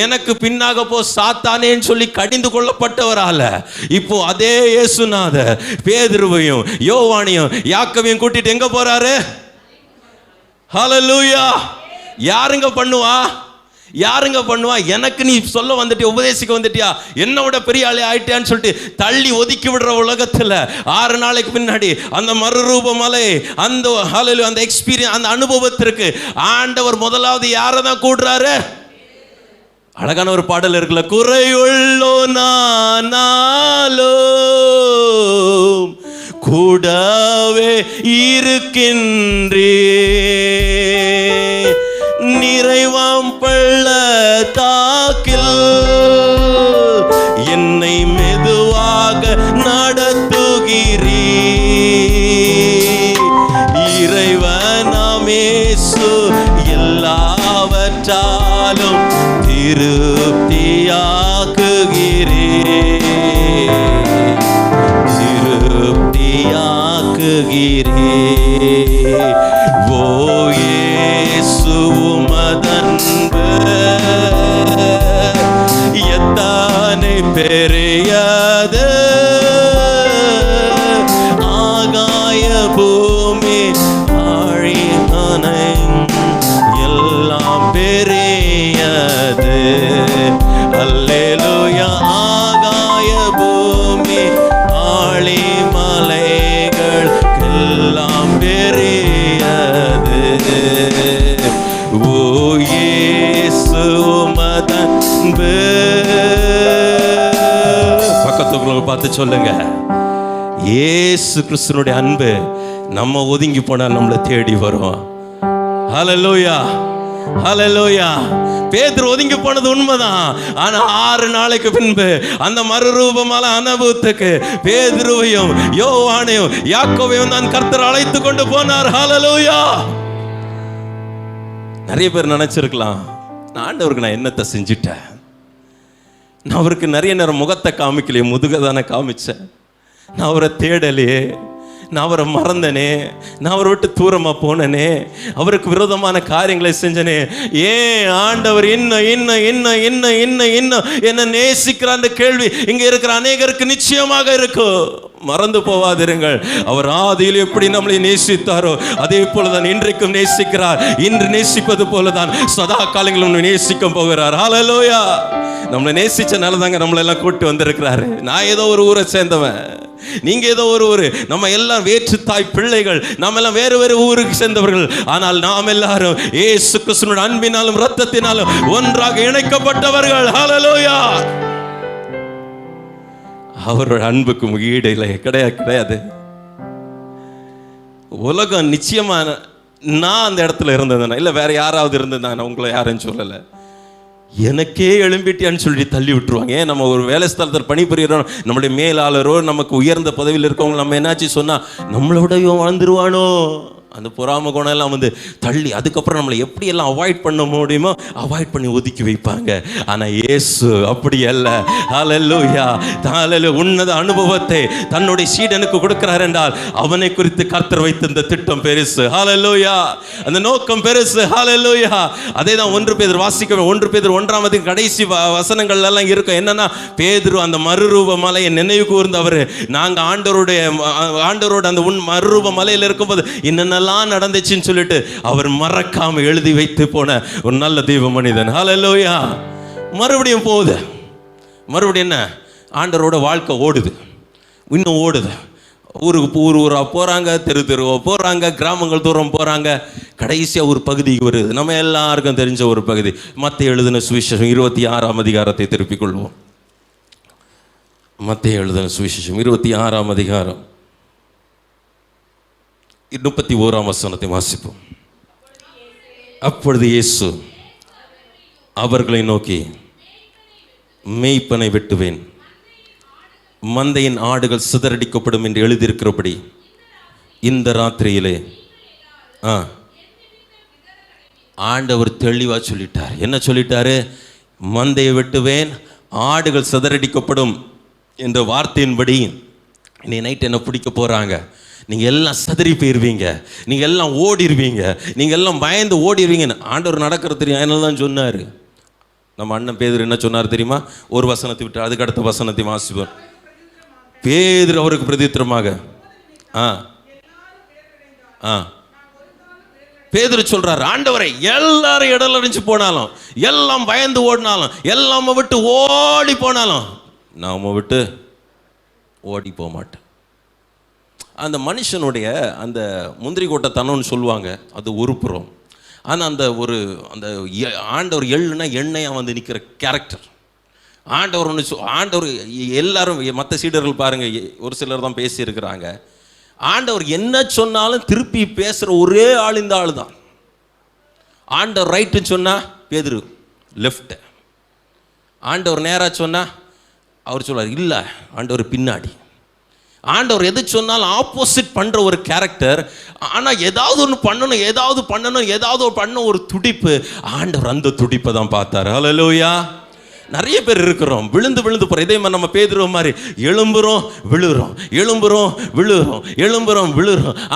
எனக்கு பின்னாக போ சாத்தானேன்னு சொல்லி கடிந்து கொள்ளப்பட்டவரால இப்போ அதே இயேசுநாதர் பேதுருவையும் யோவானையும் யாக்கோபையும் கூட்டிட்டு எங்க போறாரு? ஹல்லேலூயா! யாருங்க பண்ணுவா? எனக்கு நீ சொல்ல வந்துட்டியா, உபதேசிக்க வந்துட்டியா, என்னோட பெரிய ஆளே ஆயிட்டியான்னு சொல்லிட்டு தள்ளி ஒதுக்கி விடுற உலகத்துல 6 நாளைக்கு பின்னாடி அந்த மறுரூப மலை, அந்த ஹல்லேலூயா, அந்த எக்ஸ்பீரியன்ஸ், அந்த அனுபவத்திற்கு ஆண்டவர் முதலாவது யாரை தான் கூடுறாரு? அழகான ஒரு பாடல் இருக்குல்ல, குறையுள்ளோ நானாலும் கூடவே இருக்கின்றே, நிறைவாம் பள்ளத்தாக்கில் என்னை மெதுவாக நடத்துகிறீ, இறைவனாம் இயேசு எல்லாவற்றாலும் திருப்தியாக்குகிறே, திருப்தியாக்குகிறே. ஓ இயேசு உமதன்பு எத்தனை பெரியது, ஆகாய பூமி ஆழிமனை எல்லாம் பெரியது. அல்லேலூயா! ஆகாய பூமி ஆழிமலைகள் எல்லாம் பெரியது. ஓ இயேசு உமதன்பு. பக்கத்துக்குள்ள பார்த்து சொல்லுங்க, இயேசு கிறிஸ்துனுடைய அன்பு நம்ம ஒதுங்கி போனால் நம்மளை தேடி வரும். ஹல்லேலூயா! ஹல்லேலூயா! பேதுரு ஒதுங்கி போனது உண்மைதான். ஆனா 6 நாளைக்கு பின்பு அந்த மறுரூபமான அனுபவத்துக்கு பேதுருவையும் யோவானையும் யாக்கோபையும் தான் கர்த்தர் அழைத்து கொண்டு போனார். ஹல்லேலூயா! நிறைய பேர் நினைச்சிருக்கலாம், நான் ஆண்டவருக்கு நான் என்னத்தை செஞ்சுட்டேன், நான் அவருக்கு நிறைய நேரம் முகத்தை காமிக்கலையே, முதுக தானே காமிச்சேன், நான் அவரை தேடலையே, நான் அவரை மறந்தனே, நான் அவரை விட்டு தூரமா போனனே, அவருக்கு விரோதமான காரியங்களை செஞ்சனே, ஏன் ஆண்டவர் இன்னும் என்ன நேசிக்கிறான் கேள்வி இங்க இருக்கிற அநேகருக்கு நிச்சயமாக இருக்கும். மறந்து போவாதிருங்கள், அவர் ஆதியில் எப்படி நம்மளை நேசித்தாரோ அதே போலதான் இன்றைக்கும் நேசிக்கிறார். இன்று நேசிப்பது போலதான் சதா காலங்களும் நேசிக்க போகிறார். ஹல்லேலூயா! நம்மளை நேசிச்சனால தாங்க நம்மளை எல்லாம் கூட்டி வந்திருக்கிறாரு. நான் ஏதோ ஒரு ஊரை சேர்ந்தவன், நீங்க ஏதோ ஒரு ஊரு, நம்ம எல்லாம் வேற்று தாய் பிள்ளைகள், நம்ம எல்லாம் வேறு வேறு ஊருக்கு சேர்ந்தவர்கள். ஆனால் நாம் எல்லாரும் இயேசு கிறிஸ்துவின் அன்பினாலும் இரத்தத்தினாலும் ஒன்றாக இணைக்கப்பட்டவர்கள். ஹல்லேலூயா! அவரோட அன்புக்கு ஈடு இல்லை, கிடையாது. உலகம் நிச்சயமா நான் அந்த இடத்துல இருந்ததுன்னா, இல்லை வேற யாராவது இருந்ததுன்னா, உங்களை யாருன்னு சொல்லலை, எனக்கே எழும்பிட்டியான்னு சொல்லி தள்ளி விட்டுருவாங்க. ஏன் நம்ம ஒரு வேலை ஸ்தலத்தில் பணிபுரிகிறோம், நம்மளுடைய மேலாளரோ நமக்கு உயர்ந்த பதவியில் இருக்கவங்க நம்ம என்னாச்சு சொன்னால் நம்மளோடய வாழ்ந்துருவானோ, அந்த பொறாம குணம் எல்லாம் வந்து தள்ளி அதுக்கப்புறம் நம்மளை எப்படியெல்லாம் அவாய்ட் பண்ண முடியுமோ அவாய்ட் பண்ணி ஒதுக்கி வைப்பாங்க. ஆனால் இயேசு அப்படி அல்ல. ஹல்லேலூயா! ஹல்லேலூயா! உன்னத அனுபவத்தை தன்னுடைய சீடனுக்கு கொடுக்கிறார் என்றால் அவனை குறித்து கர்த்தர் வைத்திருந்த திட்டம் பெருசு. ஹல்லேலூயா! அந்த நோக்கம் பெருசு. ஹல்லேலூயா! அதே தான் 1 பேதுரு வாசிக்க 1 பேதுரு 1ஆம் அதிகாரம் கடைசி வசனங்கள் எல்லாம் இருக்கும். என்னன்னா, பேதுரு அந்த மறுரூப மலையை நினைவு கூர்ந்தவர். நாங்கள் ஆண்டவரோட அந்த மறுரூப மலையில் இருக்கும்போது என்னென்னலாம் நடந்துச்சுன்னு சொல்லிட்டு அவர் மறக்காம எழுதி வைத்து போன ஒரு நல்ல தெய்வ மனிதன். ஹல்லேலூயா! மறுபடியும் போகுது. மறுபடியும் என்ன, ஆண்டவரோட வாழ்க்கை ஓடுது, இன்னும் ஓடுது. ஊரா போறாங்க, தெருவா போறாங்க, கிராமங்கள் தூரம் போறாங்க. கடைசியா ஒரு பகுதிக்கு வருது, நம்ம எல்லாருக்கும் தெரிஞ்ச ஒரு பகுதி. மத்தேயு எழுதின சுவிசேஷம் 26ஆம் அதிகாரத்தை திருப்பிக் கொள்வோம். மத்தேயு எழுதின சுவிசேஷம் 26ஆம் அதிகாரம் 31ஆம் வசனத்தை வாசிப்போம். அப்பொழுது இயேசு அவர்களை நோக்கி, மேய்ப்பனை வெட்டுவேன், மந்தையின் ஆடுகள் சிதறடிக்கப்படும் என்று எழுதியிருக்கிறபடி இந்த ராத்திரியிலே ஆண்டவர் தெளிவாக சொல்லிட்டார். என்ன சொல்லிட்டாரு? மந்தையை வெட்டுவேன், ஆடுகள் சிதறடிக்கப்படும் என்ற வார்த்தையின்படி இன்னைக்கு நைட் என்ன பிடிக்க போகிறாங்க. நீங்கள் எல்லாம் சதறி போயிடுவீங்க, நீங்கள் எல்லாம் ஓடிடுவீங்க, நீங்கள் எல்லாம் பயந்து ஓடிடுவீங்கன்னு ஆண்டவர் நடக்கிறது தெரியும். அதனால தான் சொன்னார். நம்ம அண்ணன் பேதுரு என்ன சொன்னார் தெரியுமா? ஒரு வசனத்தை விட்டு அதுக்கு அடுத்த வசனத்தை வாசிப்போம். பேதுரு அவருக்கு பிரதித்திரமாக பேதுரு சொல்றாரு, ஆண்டவரை எல்லாரும் இடல் அடைஞ்சு போனாலும், எல்லாம் பயந்து ஓடினாலும், எல்லாம் விட்டு ஓடி போனாலும் நாம விட்டு ஓடி போக மாட்டேன். அந்த மனுஷனுடைய அந்த முந்திரி கொட்டைத்தனம்னு சொல்லுவாங்க, அது ஒரு புறம். ஆனால் அந்த ஆண்டவர் எள்ளுனா எண்ணெயாக வந்து நிற்கிற கேரக்டர் ஆண்டவர் ஒன்று. ஆண்டவர் எல்லாரும் மற்ற சீடர்கள் பாருங்கள், ஒரு சிலர் தான் பேசியிருக்கிறாங்க. ஆண்டவர் என்ன சொன்னாலும் திருப்பி பேசுகிற ஒரே ஆள் இந்த ஆள் தான். ஆண்டவர் ரைட்டுன்னு சொன்னால் பேதுரு லெஃப்ட், ஆண்டவர் நேராக சொன்னால் அவர் சொல்வார் இல்லை ஆண்டவர் பின்னாடி. ஆண்டவர் எது சொன்னாலும் ஆப்போசிட் பண்ணுற ஒரு கேரக்டர். ஆனால் ஏதாவது ஒன்று பண்ணணும், ஏதாவது பண்ண ஒரு துடிப்பு. ஆண்டவர் அந்த துடிப்பை தான் பார்த்தார். ஹல்லேலூயா. நிறைய பேர் இருக்கிறோம் விழுந்து போகிறோம். இதே மாதிரி நம்ம பேதுரு மாதிரி எழும்புறோம் விழுறோம்.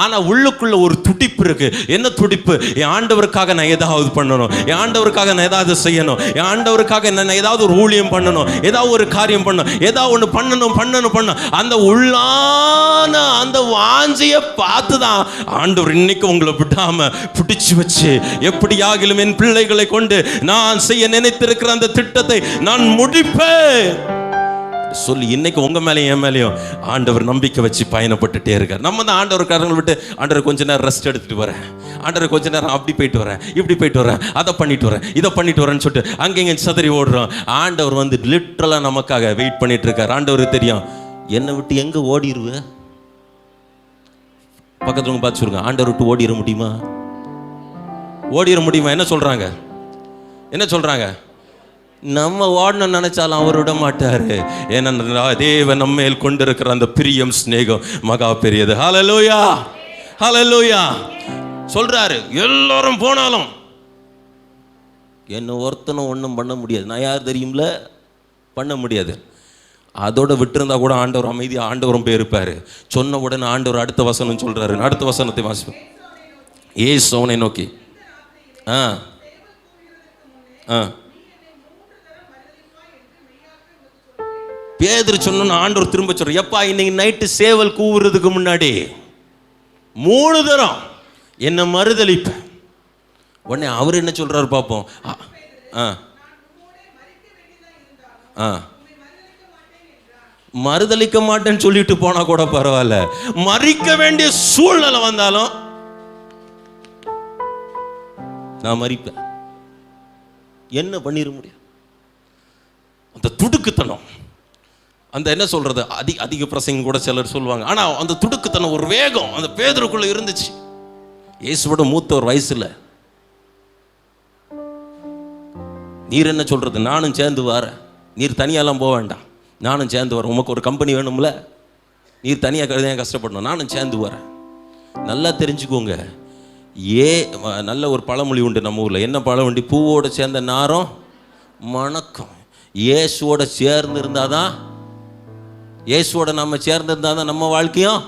ஆனால் உள்ளுக்குள்ள ஒரு துடிப்பு இருக்கு. என்ன துடிப்பு? என் ஆண்டவருக்காக நான் ஏதாவது பண்ணணும், என் ஆண்டவருக்காக நான் ஏதாவது செய்யணும், என் ஆண்டவருக்காக நான் ஏதாவது ஒரு ஊழியம் பண்ணணும், ஏதாவது ஒரு காரியம் பண்ணணும், ஏதாவது ஒன்று பண்ணணும். அந்த உள்ளான அந்த வாஞ்சையை பார்த்து தான் ஆண்டவர் இன்னைக்கு உங்களை விடாம பிடிச்சு வச்சு, எப்படியாகிலும் என் பிள்ளைகளை கொண்டு நான் செய்ய நினைத்திருக்கிற அந்த திட்டத்தை நான் முடிப்பேன் சொல்லி இன்னைக்கு உங்க மேலேயும் என் மேலேயும் ஆண்டவர் நம்பிக்கை வச்சு பயணப்பட்டுட்டே இருக்கார். நம்ம தான் ஆண்டவருக்காரங்களை விட்டு, ஆண்டவர் கொஞ்ச நேரம் ரெஸ்ட் எடுத்துட்டு வரேன், ஆண்டவர் கொஞ்ச நேரம் அப்படி போயிட்டு வரேன், இப்படி போயிட்டு வரேன், அதை பண்ணிட்டு வரேன், இதை பண்ணிட்டு வரேன்னு சொல்லிட்டு அங்கே சதறி ஓடுறோம். ஆண்டவர் வந்து லிட்டரலாக நமக்காக வெயிட் பண்ணிட்டு இருக்கார். ஆண்டவருக்கு தெரியும் என்னை விட்டு எங்க ஓடிடுவ. பக்கத்துல பார்த்து சொல்லுங்க, ஆண்டவர் விட்டு ஓடிட முடியுமா? என்ன சொல்றாங்க? நம்ம ஓடணும்னு நினைச்சாலும் அவர் விட மாட்டாரு. ஏன்னா தேவன் நம்ம மேல் கொண்டிருக்கிற அந்த பிரியம் ஸ்நேகம் மகா பெரியது. ஹல்லேலூயா சொல்றாரு. எல்லாரும் போனாலும் என்ன ஒருத்தனும் ஒன்றும் பண்ண முடியாது. நான் யார் தெரியும்ல? பண்ண முடியாது. அதோட விட்டுருந்தா கூட ஆண்டவர் அமைதியாக ஆண்டவரும் போயிருப்பாரு. சொன்ன உடனே ஆண்டவர் அடுத்த வசனம் சொல்றாரு. அடுத்த வசனத்தை வாசிப்போம். ஏசு அவனை நோக்கி பேதுரு சொன்ன ஆண்டவர் திரும்ப சொல்ற, எப்பா இன்னைக்கு நைட்டு சேவல் கூவுறதுக்கு முன்னாடி 3 தரம் என்ன மறுதலிப்ப. உடனே அவர் என்ன சொல்றாரு பார்ப்போம். மறுதலிக்க மாட்டேன்னு சொல்லிட்டு போனா கூட பரவாயில்ல, மறிக்க வேண்டிய சூழ்நிலை வந்தாலும் நான் மறிப்பேன். என்ன பண்ணிட முடியும்? அந்த துடுக்குத்தனம், அந்த என்ன சொல்றது, அதிக பிரசங்கம் கூட சிலர் சொல்லுவாங்க. ஆனா அந்த துடுக்குத்தனம், ஒரு வேகம் அந்த பேதுருக்குள்ள இருந்துச்சு. இயேசுவோட மூத்த ஒரு வயசுல நீர் என்ன சொல்றது, நானும் சேர்ந்து வரேன், நீர் தனியாலாம் போக வேண்டாம், நானும் சேர்ந்து வரேன். உமக்கு ஒரு கம்பெனி வேணும்ல, நீர் தனியாக கஷ்டப்படணும், நானும் சேர்ந்து வரேன். நல்லா தெரிஞ்சுக்கோங்க. நல்ல ஒரு பழமொழி உண்டு நம்ம ஊரில். என்ன பழமொழி? பூவோட சேர்ந்த நாரம் மணக்கம். இயேசுவோட சேர்ந்து இருந்தாதான், இயேசுவோட நம்ம சேர்ந்திருந்தாதான் நம்ம வாழ்க்கையும்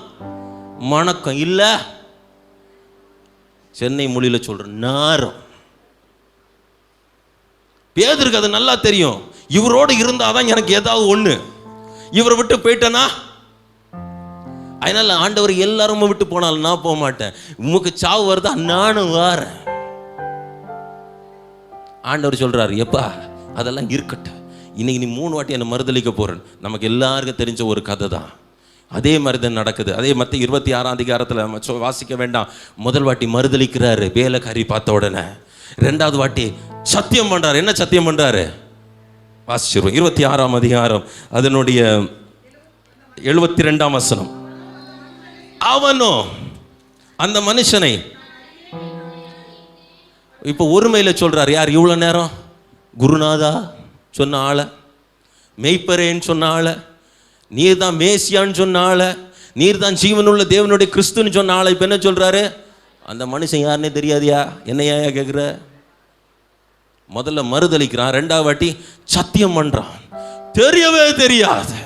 மணக்கம். இல்லை, சென்னை மொழியில் சொல்ற நாரம். பேதுருக்கு அது நல்லா தெரியும். இவரோடு இருந்தாதான் எனக்கு ஏதாவது ஒண்ணு, இவரை விட்டு போயிட்டேனா. அதனால ஆண்டவர் எல்லாரும் விட்டு போனாலும் நான் போக மாட்டேன். உமக்கு சாவு வருதா, நானும் வாரேன். ஆண்டவர் சொல்றாரு, எப்பா அதெல்லாம் இருக்கட்டும், இன்னைக்கு நீ 3 வாட்டி என்னை மறுதலிக்க போறேன். நமக்கு எல்லாருக்கும் தெரிஞ்ச ஒரு கதை தான். அதே மாதிரி தான் நடக்குது. அதே மத்திய 26ஆம் அதிகாரத்தில் வாசிக்க வேண்டாம். முதல் வாட்டி மறுதலிக்கிறாரு வேலைக்காரி பார்த்த உடனே. 2வது வாட்டி சத்தியம் பண்றாரு. என்ன சத்தியம் பண்றாரு? வாசிச்சிருவோம். 26ஆம் அதிகாரம் அதனுடைய 72ஆம் வசனம். அவனோ அந்த மனுஷனை இப்ப ஒருமையில சொல்றாரு. யார்? இவ்வளவு நேரம் குருநாதா சொன்ன ஆளை, மெய்ப்பரேன்னு சொன்ன ஆளை, நீர் தான் மேசியான்னு சொன்ன ஆளை, நீர் தான் ஜீவனுள்ள தேவனுடைய கிறிஸ்துன்னு சொன்ன ஆளை இப்போ என்ன சொல்கிறாரு? அந்த மனுஷன் யாருன்னே தெரியாதியா, என்னையா கேட்குற? முதல்ல மறுதளிக்கிறான், ரெண்டாவது வாட்டி சத்தியம் பண்ணுறான். தெரியவே தெரியாது.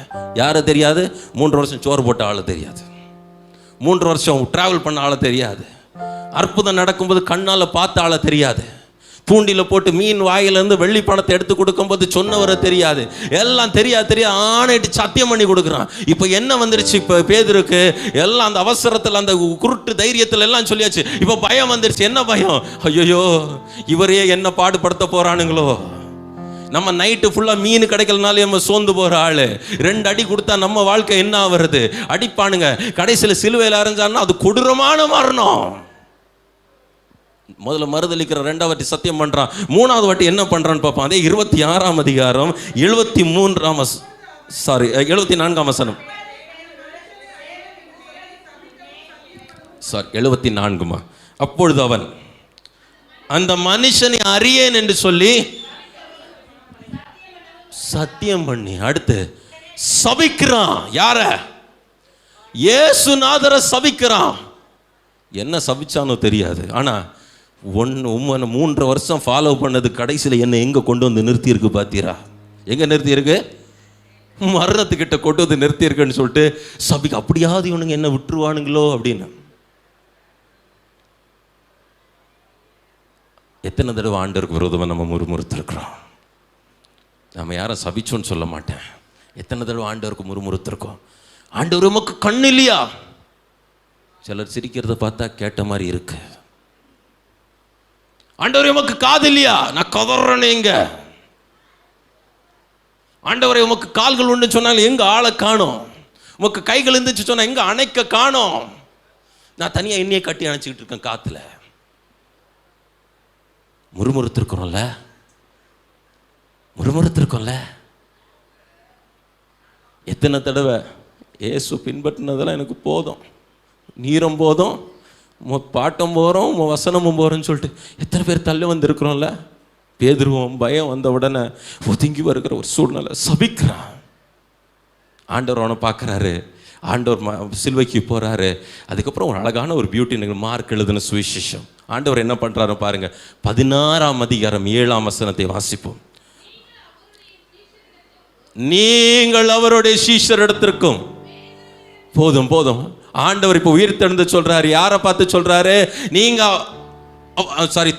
யாரை தெரியாது? 3 வருஷம் சோறு போட்ட ஆளை தெரியாது, 3 வருஷம் ட்ராவல் பண்ண ஆளை தெரியாது, அற்புதம் நடக்கும்போது கண்ணால் பார்த்த ஆளை தெரியாது, தூண்டியில் போட்டு மீன் வாயிலிருந்து வெள்ளி பணத்தை எடுத்து கொடுக்கும்போது சொன்னவரை தெரியாது, எல்லாம் தெரியாது ஆணைட்டு சத்தியம் பண்ணி கொடுக்குறான். இப்போ என்ன வந்துருச்சு? இப்போ பேதுருக்கு எல்லாம் அந்த அவசரத்தில் அந்த குருட்டு தைரியத்தில் எல்லாம் சொல்லியாச்சு. இப்போ பயம் வந்துருச்சு. என்ன பயம்? ஐயோ இவரையே என்ன பாடுபடுத்த போறானுங்களோ. நம்ம நைட்டு ஃபுல்லாக மீன் கிடைக்கலனாலே நம்ம சோர்ந்து போகிற ஆள், 2 அடி கொடுத்தா நம்ம வாழ்க்கை என்ன ஆகுறது? அடிப்பானுங்க, கடைசியில் சிலுவையில் அரைஞ்சான்னா அது கொடூரமான மரணம். முதல்ல மறுதளிக்கிற, 2வது வாட்டி சத்தியம் பண்றான், 3வது வாட்டி என்ன பண்றான்னு பார்ப்போம். அதே 26ஆம் அதிகாரம் 74ஆம் வசனம். 74மா. அப்பொழுது அவன் அந்த மனுஷனை அறியேன் என்று சொல்லி சத்தியம் பண்ணி அடுத்து சபிக்கிறான். யார? இயேசுநாதரை சபிக்கிறான். என்ன சபிச்சானோ தெரியாது. ஆனா 3 வருஷம் ஃபாலோ பண்ணது கடைசியில் என்ன எங்கே கொண்டு வந்து நிறுத்தியிருக்கு பார்த்தீரா? எங்கே நிறுத்தியிருக்கு? மரணத்துக்கிட்ட கொண்டு வந்து நிறுத்தியிருக்குன்னு சொல்லிட்டு சபிக்க. அப்படியாவது இவனுங்க என்ன விட்டுருவானுங்களோ அப்படின்னு. எத்தனை தடவை ஆண்டவருக்கு விரோதமாக நம்ம முறுமுறுத்திருக்கிறோம்? நம்ம யாரும் சபிச்சோன்னு சொல்ல மாட்டேன். எத்தனை தடவை ஆண்டவருக்கு முறுமுறுத்திருக்கோம்? ஆண்டவர் உமக்கு கண் இல்லையா? சிலர் சிரிக்கிறத பார்த்தா கேட்ட மாதிரி இருக்கு. ஆண்டவரே உமக்கு காது இல்லையா? நான் கதறேன்னு எங்க? ஆண்டவரே உமக்கு கால்கள் உண்டு சொன்னாலும் எங்க ஆளை காணோம்? உமக்கு கைகள் இருந்துச்சு சொன்னா எங்க அணைக்க காணோம்? நான் தனியா என்னையே கட்டி அணைச்சிக்கிட்டு இருக்கேன் காத்துல. முறுமுறுத்திருக்கிறோம்ல, முறுமுறுத்திருக்கோம்ல. எத்தனை தடவை இயேசு பின்பற்றினதெல்லாம் எனக்கு போதும், நீரம் போதும், பாட்டம் போகிறோம், வசனமும் போகிறோன்னு சொல்லிட்டு எத்தனை பேர் தள்ளி வந்திருக்கிறோம்ல. பேதுருவோம் பயம் வந்த உடனே ஒதுங்கி வருகிற ஒரு சூழ்நிலை, சபிக்கிறான். ஆண்டவர் அவனை பார்க்குறாரு, ஆண்டவர் சிலுவைக்கு போகிறாரு. அதுக்கப்புறம் ஒரு அழகான ஒரு பியூட்டி, மார்க் எழுதின சுவிசேஷம். ஆண்டவர் என்ன பண்ணுறாரு பாருங்க. 16ஆம் அதிகாரம் 7ஆம் வசனத்தை வாசிப்போம். நீங்கள் அவருடைய சீஷரிடத்திற்கும். போதும் போதும். ஆண்டவர் இப்போ உயிர் தெழுந்து சொல்றாரு. யாரை பார்த்து சொல்றாரு? நீங்க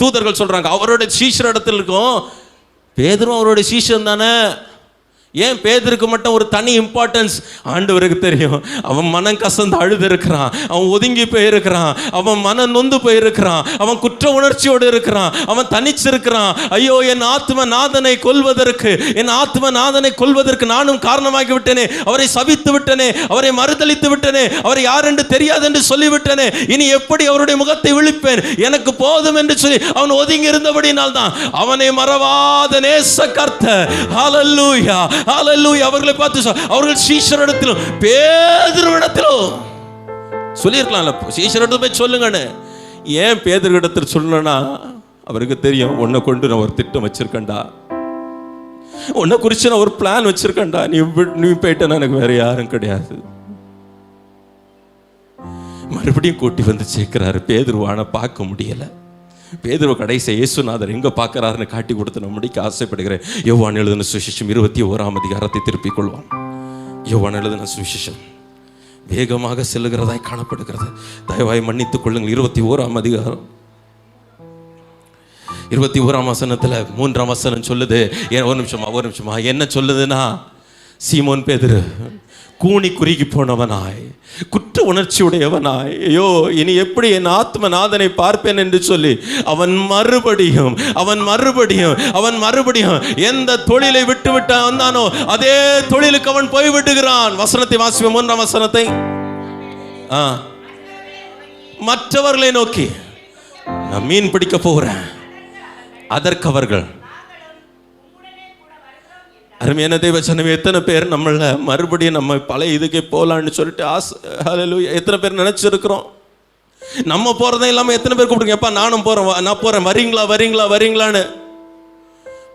தூதர்கள் சொல்றாங்க அவருடைய சீஷரிடத்தில் இருக்கும். பேதுரும் அவருடைய சீஷன் தானே. ஏன் பேதுருக்கு மட்டும் ஒரு தனி இம்பார்ட்டன்ஸ்? ஆண்டவருக்கு தெரியும். அவன் மனம் கசந்து அழுது இருக்கிறான், அவன் ஒதுங்கி போயிருக்கிறான், அவன் மனம் நொந்து போயிருக்கிறான், அவன் குற்ற உணர்ச்சியோடு இருக்கிறான், அவன் தனிச்சிருக்கிறான். ஐயோ என் ஆத்ம நாதனை கொல்வதற்கு, என் ஆத்ம நாதனை கொல்வதற்கு நானும் காரணமாகி விட்டேனே, அவரை சபித்து விட்டனே, அவரை மறுதளித்து விட்டனே, அவரை யார் என்று தெரியாது என்று சொல்லிவிட்டனே, இனி எப்படி அவருடைய முகத்தை விழிப்பேன்? எனக்கு போதும் என்று சொல்லி அவன் ஒதுங்கி இருந்தபடினால் தான் அவனை மறவாத நேச கர்த்தர். ஹல்லேலூயா ஹல்லேலூயா. அவர்களை பார்த்து அவர்கள் சீஷரிடத்திலும் பேதுருவிடத்திலும் சொல்லியிருக்கலாம்ல, சீஷரிடத்தில் போய் சொல்லுங்கன்னு. ஏன் பேதுருவிடத்தில் சொல்லணும்னா அவருக்கு தெரியும், உன்னை கொண்டு நான் ஒரு திட்டம் வச்சிருக்கேன்டா, உன்னை குறித்து நான் ஒரு பிளான் வச்சிருக்கேன்டா, நீ போயிட்டேன்னா எனக்கு வேற யாரும் கிடையாது. மறுபடியும் கூட்டி வந்து சேர்க்கிறாரு. பேதுருவான பார்க்க முடியல. பேதுரு கடைசி இயேசுநாதர் எங்க பார்க்கிறாருன்னு காட்டி கொடுத்து நான் முடிக்க ஆசைப்படுகிறேன். யோவான் எழுதின சுவிசேஷம் 21ஆம் அதிகாரத்தை திருப்பிக் கொள்வோம். யோவான் எழுதின சுவிசேஷம் வேகமாக செல்லுகிறதாய் காணப்படுகிறது. தயவாய் மன்னித்துக் கொள்ளுங்கள். 21ஆம் அதிகாரம் 21ஆம் வசனத்துல 3ஆம் வசனம் சொல்லுது. ஒரு நிமிஷமா என்ன சொல்லுதுன்னா, சீமோன் பேதுரு கூனி குறுகி போனவனாய், குற்ற உணர்ச்சியுடையவனாய், ஐயோ இனி எப்படி என் ஆத்ம நாதனை பார்ப்பேன் என்று சொல்லி அவன் மறுபடியும் எந்த தொழிலை விட்டு விட்டு வந்தானோ அதே தொழிலுக்கு அவன் போய் விடுகிறான். வசனத்தை வாசிப்போம். 3ஆம் வசனத்தை. மற்றவர்களை நோக்கி நான் மீன் பிடிக்க போகிறேன். அதற்கு அவர்கள், அருமையான தேவச்சனமே, எத்தனை பேர் நம்மள மறுபடியும் நம்ம பழைய இதுக்கே போகலான்னு சொல்லிட்டு ஹல்லேலூயா எத்தனை பேர் நினைச்சிருக்கிறோம்? நம்ம போறதே இல்லாமல் எத்தனை பேர் கூப்பிடுங்க, எப்பா நானும் போறேன், நான் போறேன், வரீங்களான்னு.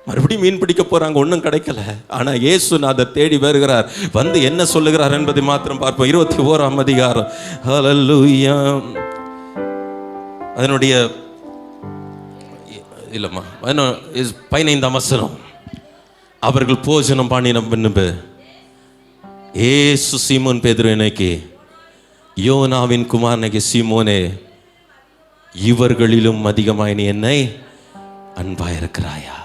மறுபடியும் மீன் பிடிக்க போறாங்க, ஒன்றும் கிடைக்கல. ஆனா இயேசுநாதர் தேடி வருகிறார். வந்து என்ன சொல்லுகிறார் என்பதை மாத்திரம் பார்ப்போம். 21ஆம் அதிகாரம். ஹல்லேலூயா. அதனுடைய இல்லம்மா 15ஆம் வசனம். அவர்கள் போஜனம் பண்ணின பின்பு ஏசு சீமோன் பேதுருவினைக்கு, யோனாவின் குமாரனுக்கு சீமோனே, இவர்களிலும் அதிகமாய் நீ என்னை அன்பாயிருக்கிறாயா?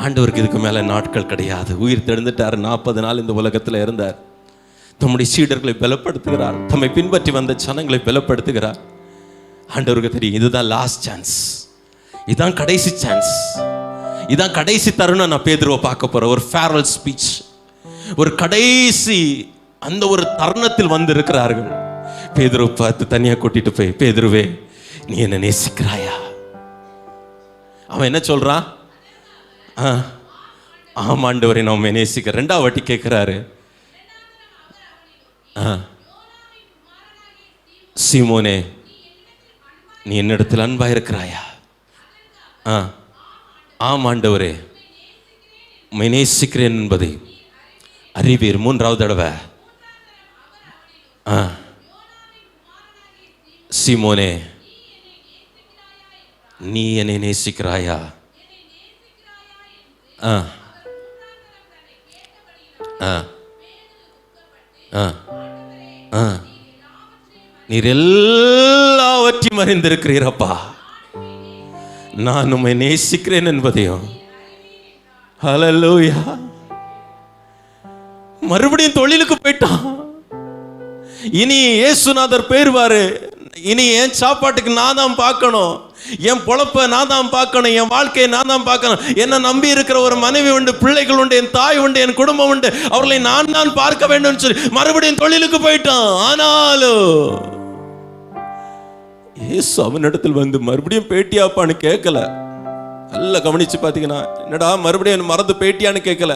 ஆண்டவருக்கு இதுக்கு மேல நாட்கள் கிடையாது. உயிர் தெழுந்துட்டார். 40 நாள் இந்த உலகத்தில் இருந்தார். தம்முடைய சீடர்களை பலப்படுத்துகிறார். தம்மை பின்பற்றி வந்த ஜனங்களை பலப்படுத்துகிறார். ஆண்டவருக்கு தெரியும், இதுதான் லாஸ்ட் சான்ஸ், இதுதான் கடைசி சான்ஸ், இதுதான் கடைசி தருணம். நான் பேதுருவை பார்க்க போறேன். ஒரு ஃபேரல் ஸ்பீச், ஒரு கடைசி அந்த ஒரு தருணத்தில் வந்து இருக்கிறார்கள். பேதுருவை பார்த்து தனியா கூட்டிட்டு போய், பேதுருவே, நீ என்ன நேசிக்கிறாயா? அவன் என்ன சொல்றான்? ஆமா ஆண்டவரே, நான் உம்மை நேசிக்கிறேன். 2வது வாட்டி கேட்கிறாரு, சீமோனே, நீ என்னிடத்தில் அன்பா இருக்கிறாயா? ஆம் ஆண்டவரே, உம்மை நேசிக்கிறேன் என்பதை அறிவீர். 3வது தடவை, சீமோனே, நீ என்னை நேசிக்கிறாயா? நீர் எல்லாவற்றையும் அறிந்திருக்கிறீரப்பா, நான் உம்மை நேசிக்கிறேன் என்பதையும். ஹல்லேலூயா. மறுபடியும் தொழிலுக்கு போயிட்டான். இனி இயேசுநாதர் போயிருவாரு. இனி என் சாப்பாட்டுக்கு நான் தான் பார்க்கணும், என் பொழப்ப நான் தான் பார்க்கணும், என் வாழ்க்கையை நான் தான் பார்க்கணும். என்ன நம்பி இருக்கிற ஒரு மனைவி உண்டு, பிள்ளைகள் உண்டு, என் தாய் உண்டு, என் குடும்பம் உண்டு, அவர்களை நான் தான் பார்க்க வேண்டும் சொல்லி மறுபடியும் தொழிலுக்கு போயிட்டான். ஆனாலும் இயேசு அவனிடத்தில் வந்து மறுபடியும் பேட்டியாப்பான்னு கேட்கல. நல்லா கவனிச்சு பார்த்தீங்கன்னா, என்னடா மறுபடியும் மறந்து பேட்டியான்னு கேட்கல.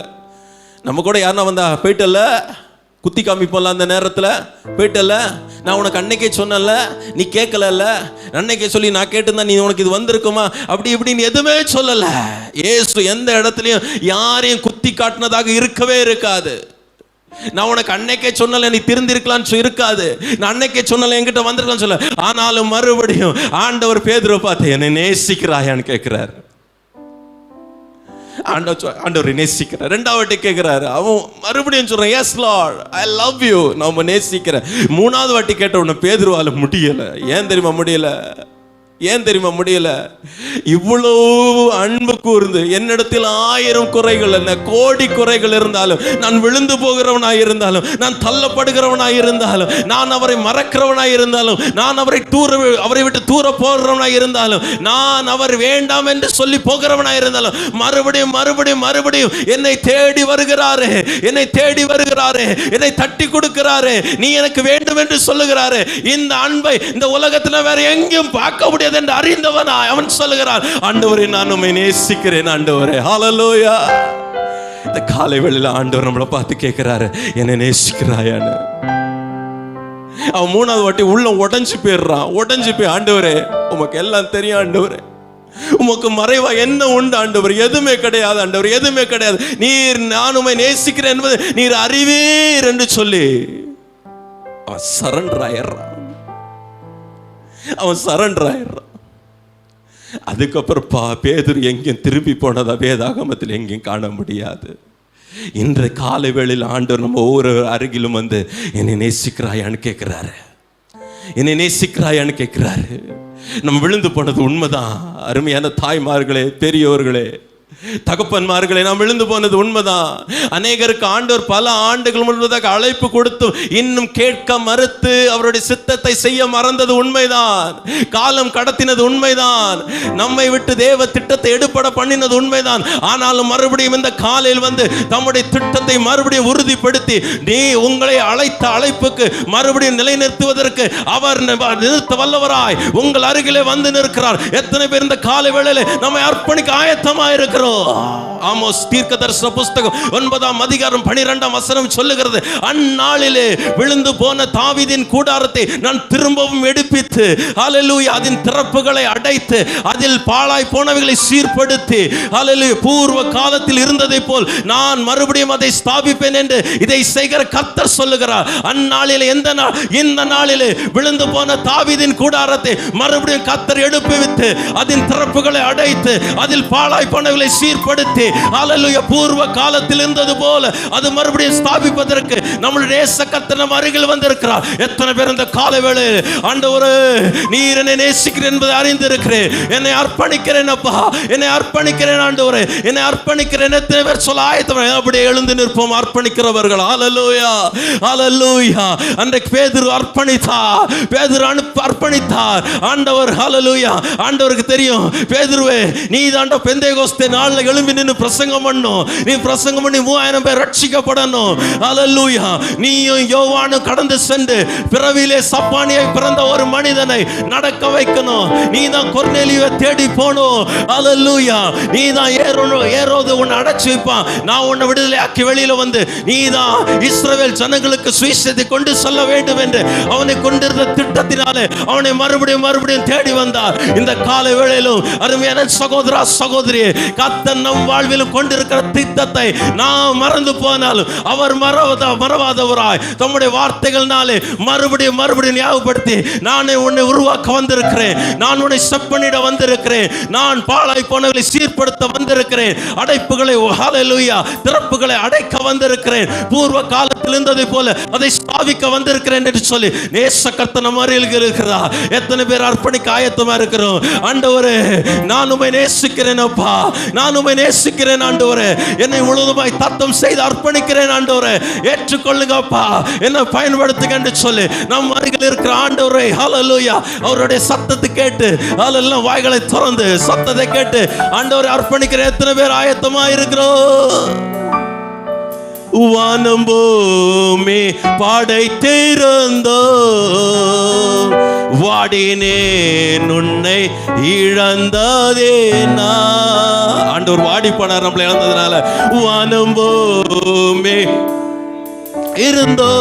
நம்ம கூட யாருன்னா வந்தா, போயிட்டல்ல, குத்தி காமிப்போம்ல அந்த நேரத்தில், போயிட்டல்ல, நான் உனக்கு அன்னைக்கே சொன்னல, நீ கேட்கல, அன்னைக்கே சொல்லி நான் கேட்டுதான் நீ உனக்கு இது வந்திருக்குமா, அப்படி இப்படின்னு எதுவுமே சொல்லல. இயேசு எந்த இடத்துலையும் யாரையும் குத்தி காட்டினதாக இருக்கவே இருக்காது. நான் உனக்கு அன்னைக்கே சொன்னல, நீ திருந்திருக்கலான்னு இருக்காது. நான் அன்னைக்கே சொன்னல, என்கிட்ட வந்திருக்கலாம்னு சொல்ல. ஆனாலும் மறுபடியும் ஆண்டவர் பேதுருவை பார்த்து, என்னை நேசிக்கிறாயான்னு கேட்கிறார். ஆண்டவர் நேசிக்கிறார். 2வது கேட்கிறாரு. அவன் மறுபடியும் சொல்றான், yes lord, I love you, நான் நேசிக்கிறேன். 3வது வாட்டி கேட்ட உடனே பேதுருவால முடியல. ஏன் தெரியுமா முடியல? இவ்வளவு அன்பு கூர்ந்து என்னிடத்தில் 1000 குறைகள், என்ன கோடி குறைகள் இருந்தாலும், நான் விழுந்து போகிறவனாய் இருந்தாலும், நான் தள்ளப்படுகிறவனாய் இருந்தாலும், நான் அவரை மறக்கிறவனாய் இருந்தாலும், நான் அவரை விட்டு தூர போகிறவனாய் இருந்தாலும், நான் அவர் வேண்டாம் என்று சொல்லி போகிறவனாய் இருந்தாலும், மறுபடியும் மறுபடியும் மறுபடியும் என்னை தேடி வருகிறாரு, என்னை தட்டி கொடுக்கிறாரு, நீ எனக்கு வேண்டும் என்று சொல்லுகிறாரு. இந்த அன்பை இந்த உலகத்தில் வேற எங்கேயும் பார்க்க முடியாது என்று அறிந்தவனா அவன் சொல்லுகிறான், ஆண்டவரே, நான் உம்மை நேசிக்கிறேன் ஆண்டவரே. ஹல்லேலூயா. இந்த காலை வேளையில ஆண்டவர் நம்மளை பார்த்து கேட்கிறாரு, என்னை நேசிக்கிறாயான்னு. அவன் 3வது வாட்டி உள்ள உடைஞ்சு போய், ஆண்டவரே, உமக்கு எல்லாம் தெரியும் ஆண்டவரே, உமக்கு மறைவா என்ன உண்டு ஆண்டவர்? எதுவுமே கிடையாது ஆண்டவர், எதுவுமே கிடையாது. நீர் நான் உம்மை நேசிக்கிறேன் என்பது நீர் அறிவீர் என்று சொல்லி அவன் சரண்டர் ஆயிடுறான். அதுக்கப்புறம் பேதுரு எங்கேயும் திரும்பி போனதா வேதாகமத்தில் எங்கேயும் காண முடியாது. இன்றைய காலை வேளையில் ஆண்டவர் நம்ம ஒவ்வொரு அருகிலும் வந்து, என்னை நேசிக்கிறாயான்னு கேட்கிறாரு. நம்ம விழுந்து போனது உண்மைதான். அருமையான தாய்மார்களே, பெரியோர்களே, தகப்பன்மார்களே, நாம் விழுந்து போனது உண்மைதான். அநேகருக்கு ஆண்டவர் பல ஆண்டுகள் முழுவதாக அழைப்பு கொடுத்து இன்னும் கேட்க மறுத்து அவருடைய சித்தத்தை செய்ய மறந்தது உண்மைதான். காலம் கடத்தினது உண்மைதான். நம்மை விட்டு தேவ திட்டத்தை எடுபட பண்ணினது உண்மைதான். ஆனாலும் மறுபடியும் இந்த காலையில் வந்து தம்முடைய திட்டத்தை மறுபடியும் உறுதிப்படுத்தி, நீ உங்களை அழைத்த அழைப்புக்கு மறுபடியும் நிலைநிறுத்துவதற்கு அவர் நிறுத்த வல்லவராய் உங்கள் அருகிலே வந்து நிற்கிறார். எத்தனை பேர் இந்த காலை வேளையிலே நம்மை அர்ப்பணிக்க ஆயத்தமாக இருக்கிறோம்? இருக்கிறோம். ஆமோஸ் தீர்க்கதரிசன புஸ்தகம் 9ஆம் அதிகாரம் 12ஆம் வசனம் சொல்லுகிறது, அந்நாளிலே விழுந்து போன தாவீதின் கூடாரத்தை நான் திரும்பவும் எடுப்பித்து, ஹல்லேலூயா, அதன் திறப்புகளை அடைத்து, அதில் பாழாய் போனவைகளை சீர்படுத்தி, ஹல்லேலூயா, பூர்வ காலத்தில் இருந்ததை போல் நான் மறுபடியும் அதை ஸ்தாபிப்பேன் என்று இதை செய்கிற கர்த்தர் சொல்லுகிறார். அந்நாளிலே, எந்த நாள்? இந்த நாளிலே விழுந்து போன தாவீதின் கூடாரத்தை மறுபடியும் கர்த்தர் எடுப்பித்து, அதன் திறப்புகளை அடைத்து, அதில் பாழாய் போனவைகளை சீர்படுத்தி, ஹல்லேலூயா, பூர்வ காலத்தில் இருந்தது போல அது மறுபடியும் ஸ்தாபிப்பதற்கு நம்முடைய நேச கர்த்தர் நம் அருகில் வந்திருக்கிறார். எத்தனை பேர் இந்த கால வேளையில், ஆண்டவரே நீர் என்னை நேசிக்கிறேன் என்பதை அறிந்திருக்கிறேன், என்னை அர்ப்பணிக்கிறேன் அப்பா, என்னை அர்ப்பணிக்கிறேன் ஆண்டவரே, என்னை அர்ப்பணிக்கிறேன். எத்தனை பேர் சொல்ல ஆயத்தம்? அப்படியே எழுந்து நிற்போம் அர்ப்பணிக்கிறவர்கள். ஹல்லேலூயா, ஹல்லேலூயா. அன்றைக்கு பேதுரு அர்ப்பணித்தார், பேதுரு அர்ப்பணித்தார். ஆண்டவர், ஹல்லேலூயா, ஆண்டவருக்கு தெரியும், பேதுருவே நீ தாண்டா பெந்தேகோஸ்தே நாளில் எழும்பி நின்று பிரசங்கம் பண்ணும், நீ பிரசங்கம் பண்ணி 3000 பேர் ரட்சிக்கப்படணும். ஹல்லேலூயா. நீயும் யோவானும் கடந்து சென்று பிறவிலே சப்பானியை பிறந்த ஒரு மனிதனை நடக்க வைக்கணும். நீ தான் கொர்நேலியுவை தேடி போகணும். ஹல்லேலூயா. நீ தான் ஏரோது உன்னை அடைச்சு வைப்பான், நான் உன்னை விடுதலை ஆக்கி வெளியில வந்து நீ தான் இஸ்ரவேல் ஜனங்களுக்கு சுவிசேஷத்தை கொண்டு செல்ல வேண்டும் என்று அவனை கொண்டிருந்த திட்டத்தினாலே அவனை மறுபடியும் தேடி வந்தார். இந்த கால வேளையிலும் அருமையான சகோதரா சகோதரியே, கர்த்தர் நம் வாழ்விலும் கொண்டிருக்கிற திட்டத்தை நாம் மறந்து போனாலும் அவர் மறவாதவராய் தம்முடைய வார்த்தைகள்னாலே மறுபடியும் ஞாபகப்படுத்தி, நானே உன்னை உருவாக்க வந்திருக்கிறேன், நான் உன்னை செப்பனிட வந்திருக்கிறேன், நான் பாழாய் போனவர்களை சீர்படுத்த வந்திருக்கிறேன், அடைப்புகளை, ஹல்லேலூயா, திறப்புகளை அடைக்க வந்திருக்கிறேன், பூர்வ காலத்தில் இருந்ததை போல அதை ஸ்தாபிக்க வந்திருக்கிறேன் என்று சொல்லி நேச கர்த்தர் நம்ம அருகில் இருக்கிறார். எத்தனை பேர் அர்ப்பணிக்க ஆயத்தமா இருக்கிறோம்? ஆண்டவரே நான் உம்மை நேசிக்கிறேன் அப்பா, நான் உம்மை நேசிக்கிறேன் ஆண்டவரே, என்னை முழுவதுமாய் தத்தம் செய்து அர்ப்பணிக்கிறேன் ஆண்டவரே, ஏற்றுக்கொள்ளுங்கப்பா, என்னை பயன்படுத்துங்க என்று சொல்லி நம் அருகில் இருக்கிற ஆண்டவரே, ஹல்லேலூயா, அவருடைய சத்தத்தை கேட்டு, ஹல்லேலூயா, வாய்களை திறந்து சத்தத்தை கேட்டு ஆண்டவரை அர்ப்பணிக்கிற எத்தனை பேர் ஆயத்தமா இருக்கிறோம்? வானம் பூமி படைத்திருந்தோ வாடினேன் உன்னை இழந்ததேனா. ஆண்டவர் வாடி போனார் நம்மளை இழந்ததுனால. வானம் பூமி இருந்தோ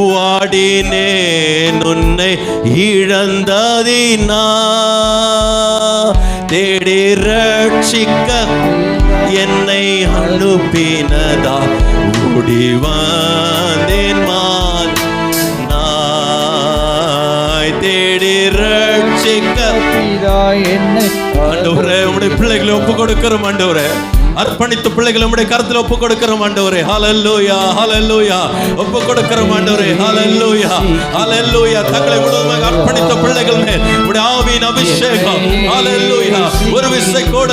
வாடினேன் உன்னை இழந்ததினா, தேடி ரட்சிக்க என்னை அனுப்பினதா, ஓடி வந்தேன் நாய், தேடி ரட்சிக்க என்னை. ஆண்டவரே உம்முடைய பிள்ளைகளை ஒப்பு கொடுக்கிறோம் ஆண்டவரே, அர்ப்பணித்த பிள்ளைகளை உம்முடைய கருத்தில் ஒப்பு கொடுக்கிறோம் ஆண்டவரே. ஹல்லேலூயா, ஹல்லேலூயா, ஒப்பு கொடுக்கிறோம் ஆண்டவரே. ஹல்லேலூயா, ஹல்லேலூயா. தங்களை முழுவதுமாக அர்ப்பணித்த பிள்ளைகள் மேல் உம்முடைய ஆவியின் அபிஷேகம், ஹல்லேலூயா, ஒரு விசை கூட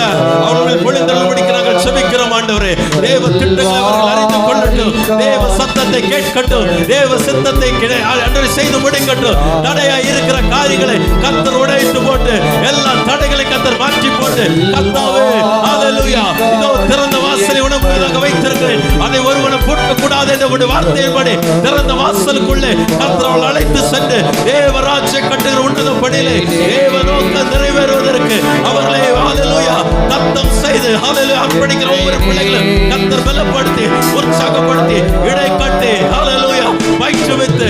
அவர்கள் பொழிந்தருளும்படி நாங்கள் செபிக்கிறோம் ஆண்டவரே. தேவ திட்டங்களை அவர்கள் அறிந்து கொள்ளட்டும், தேவ சத்தத்தை கேட்கட்டும், தேவ சித்தத்தை அன்றரை செய்து முடிக்கட்டும். தடையாய் இருக்கிற காரியங்களை கர்த்தர் உடைத்து போட்டு, எல்லா தடைகளை கர்த்தர் மாற்றி போட்டு, கர்த்தாவே ஹல்லேலூயா, திறந்த வாசலை உனக்கு வைத்திருக்கிறேன், அதை ஒருவனை பூட்ட கூடாது என்ற ஒரு வார்த்தையின்படி திறந்த வாசலுக்குள்ளே கர்த்தர் அழைத்து சென்று தேவராஜ்ய கட்டுகிற உன்னத பணியிலே தேவ நோக்கம் நிறைவேறுவதற்கு அவர்களை ஹல்லேலூயா தத்தம் செய்து, ஹல்லேலூயா, அர்ப்பணிக்கிற ஒவ்வொரு பிள்ளைகளும் கர்த்தர் பலப்படுத்தி, உற்சாகப்படுத்தி, இடை கட்டி, ஹல்லேலூயா, பயிற்றுவித்து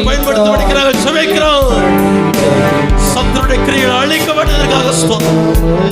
பயன்படுத்த படிக்கிறார்கள். சமைக்கிறோம் சத்துருடைய கிரியை அழிக்கப்பட்டதற்காக ஸ்தோத்திரம்.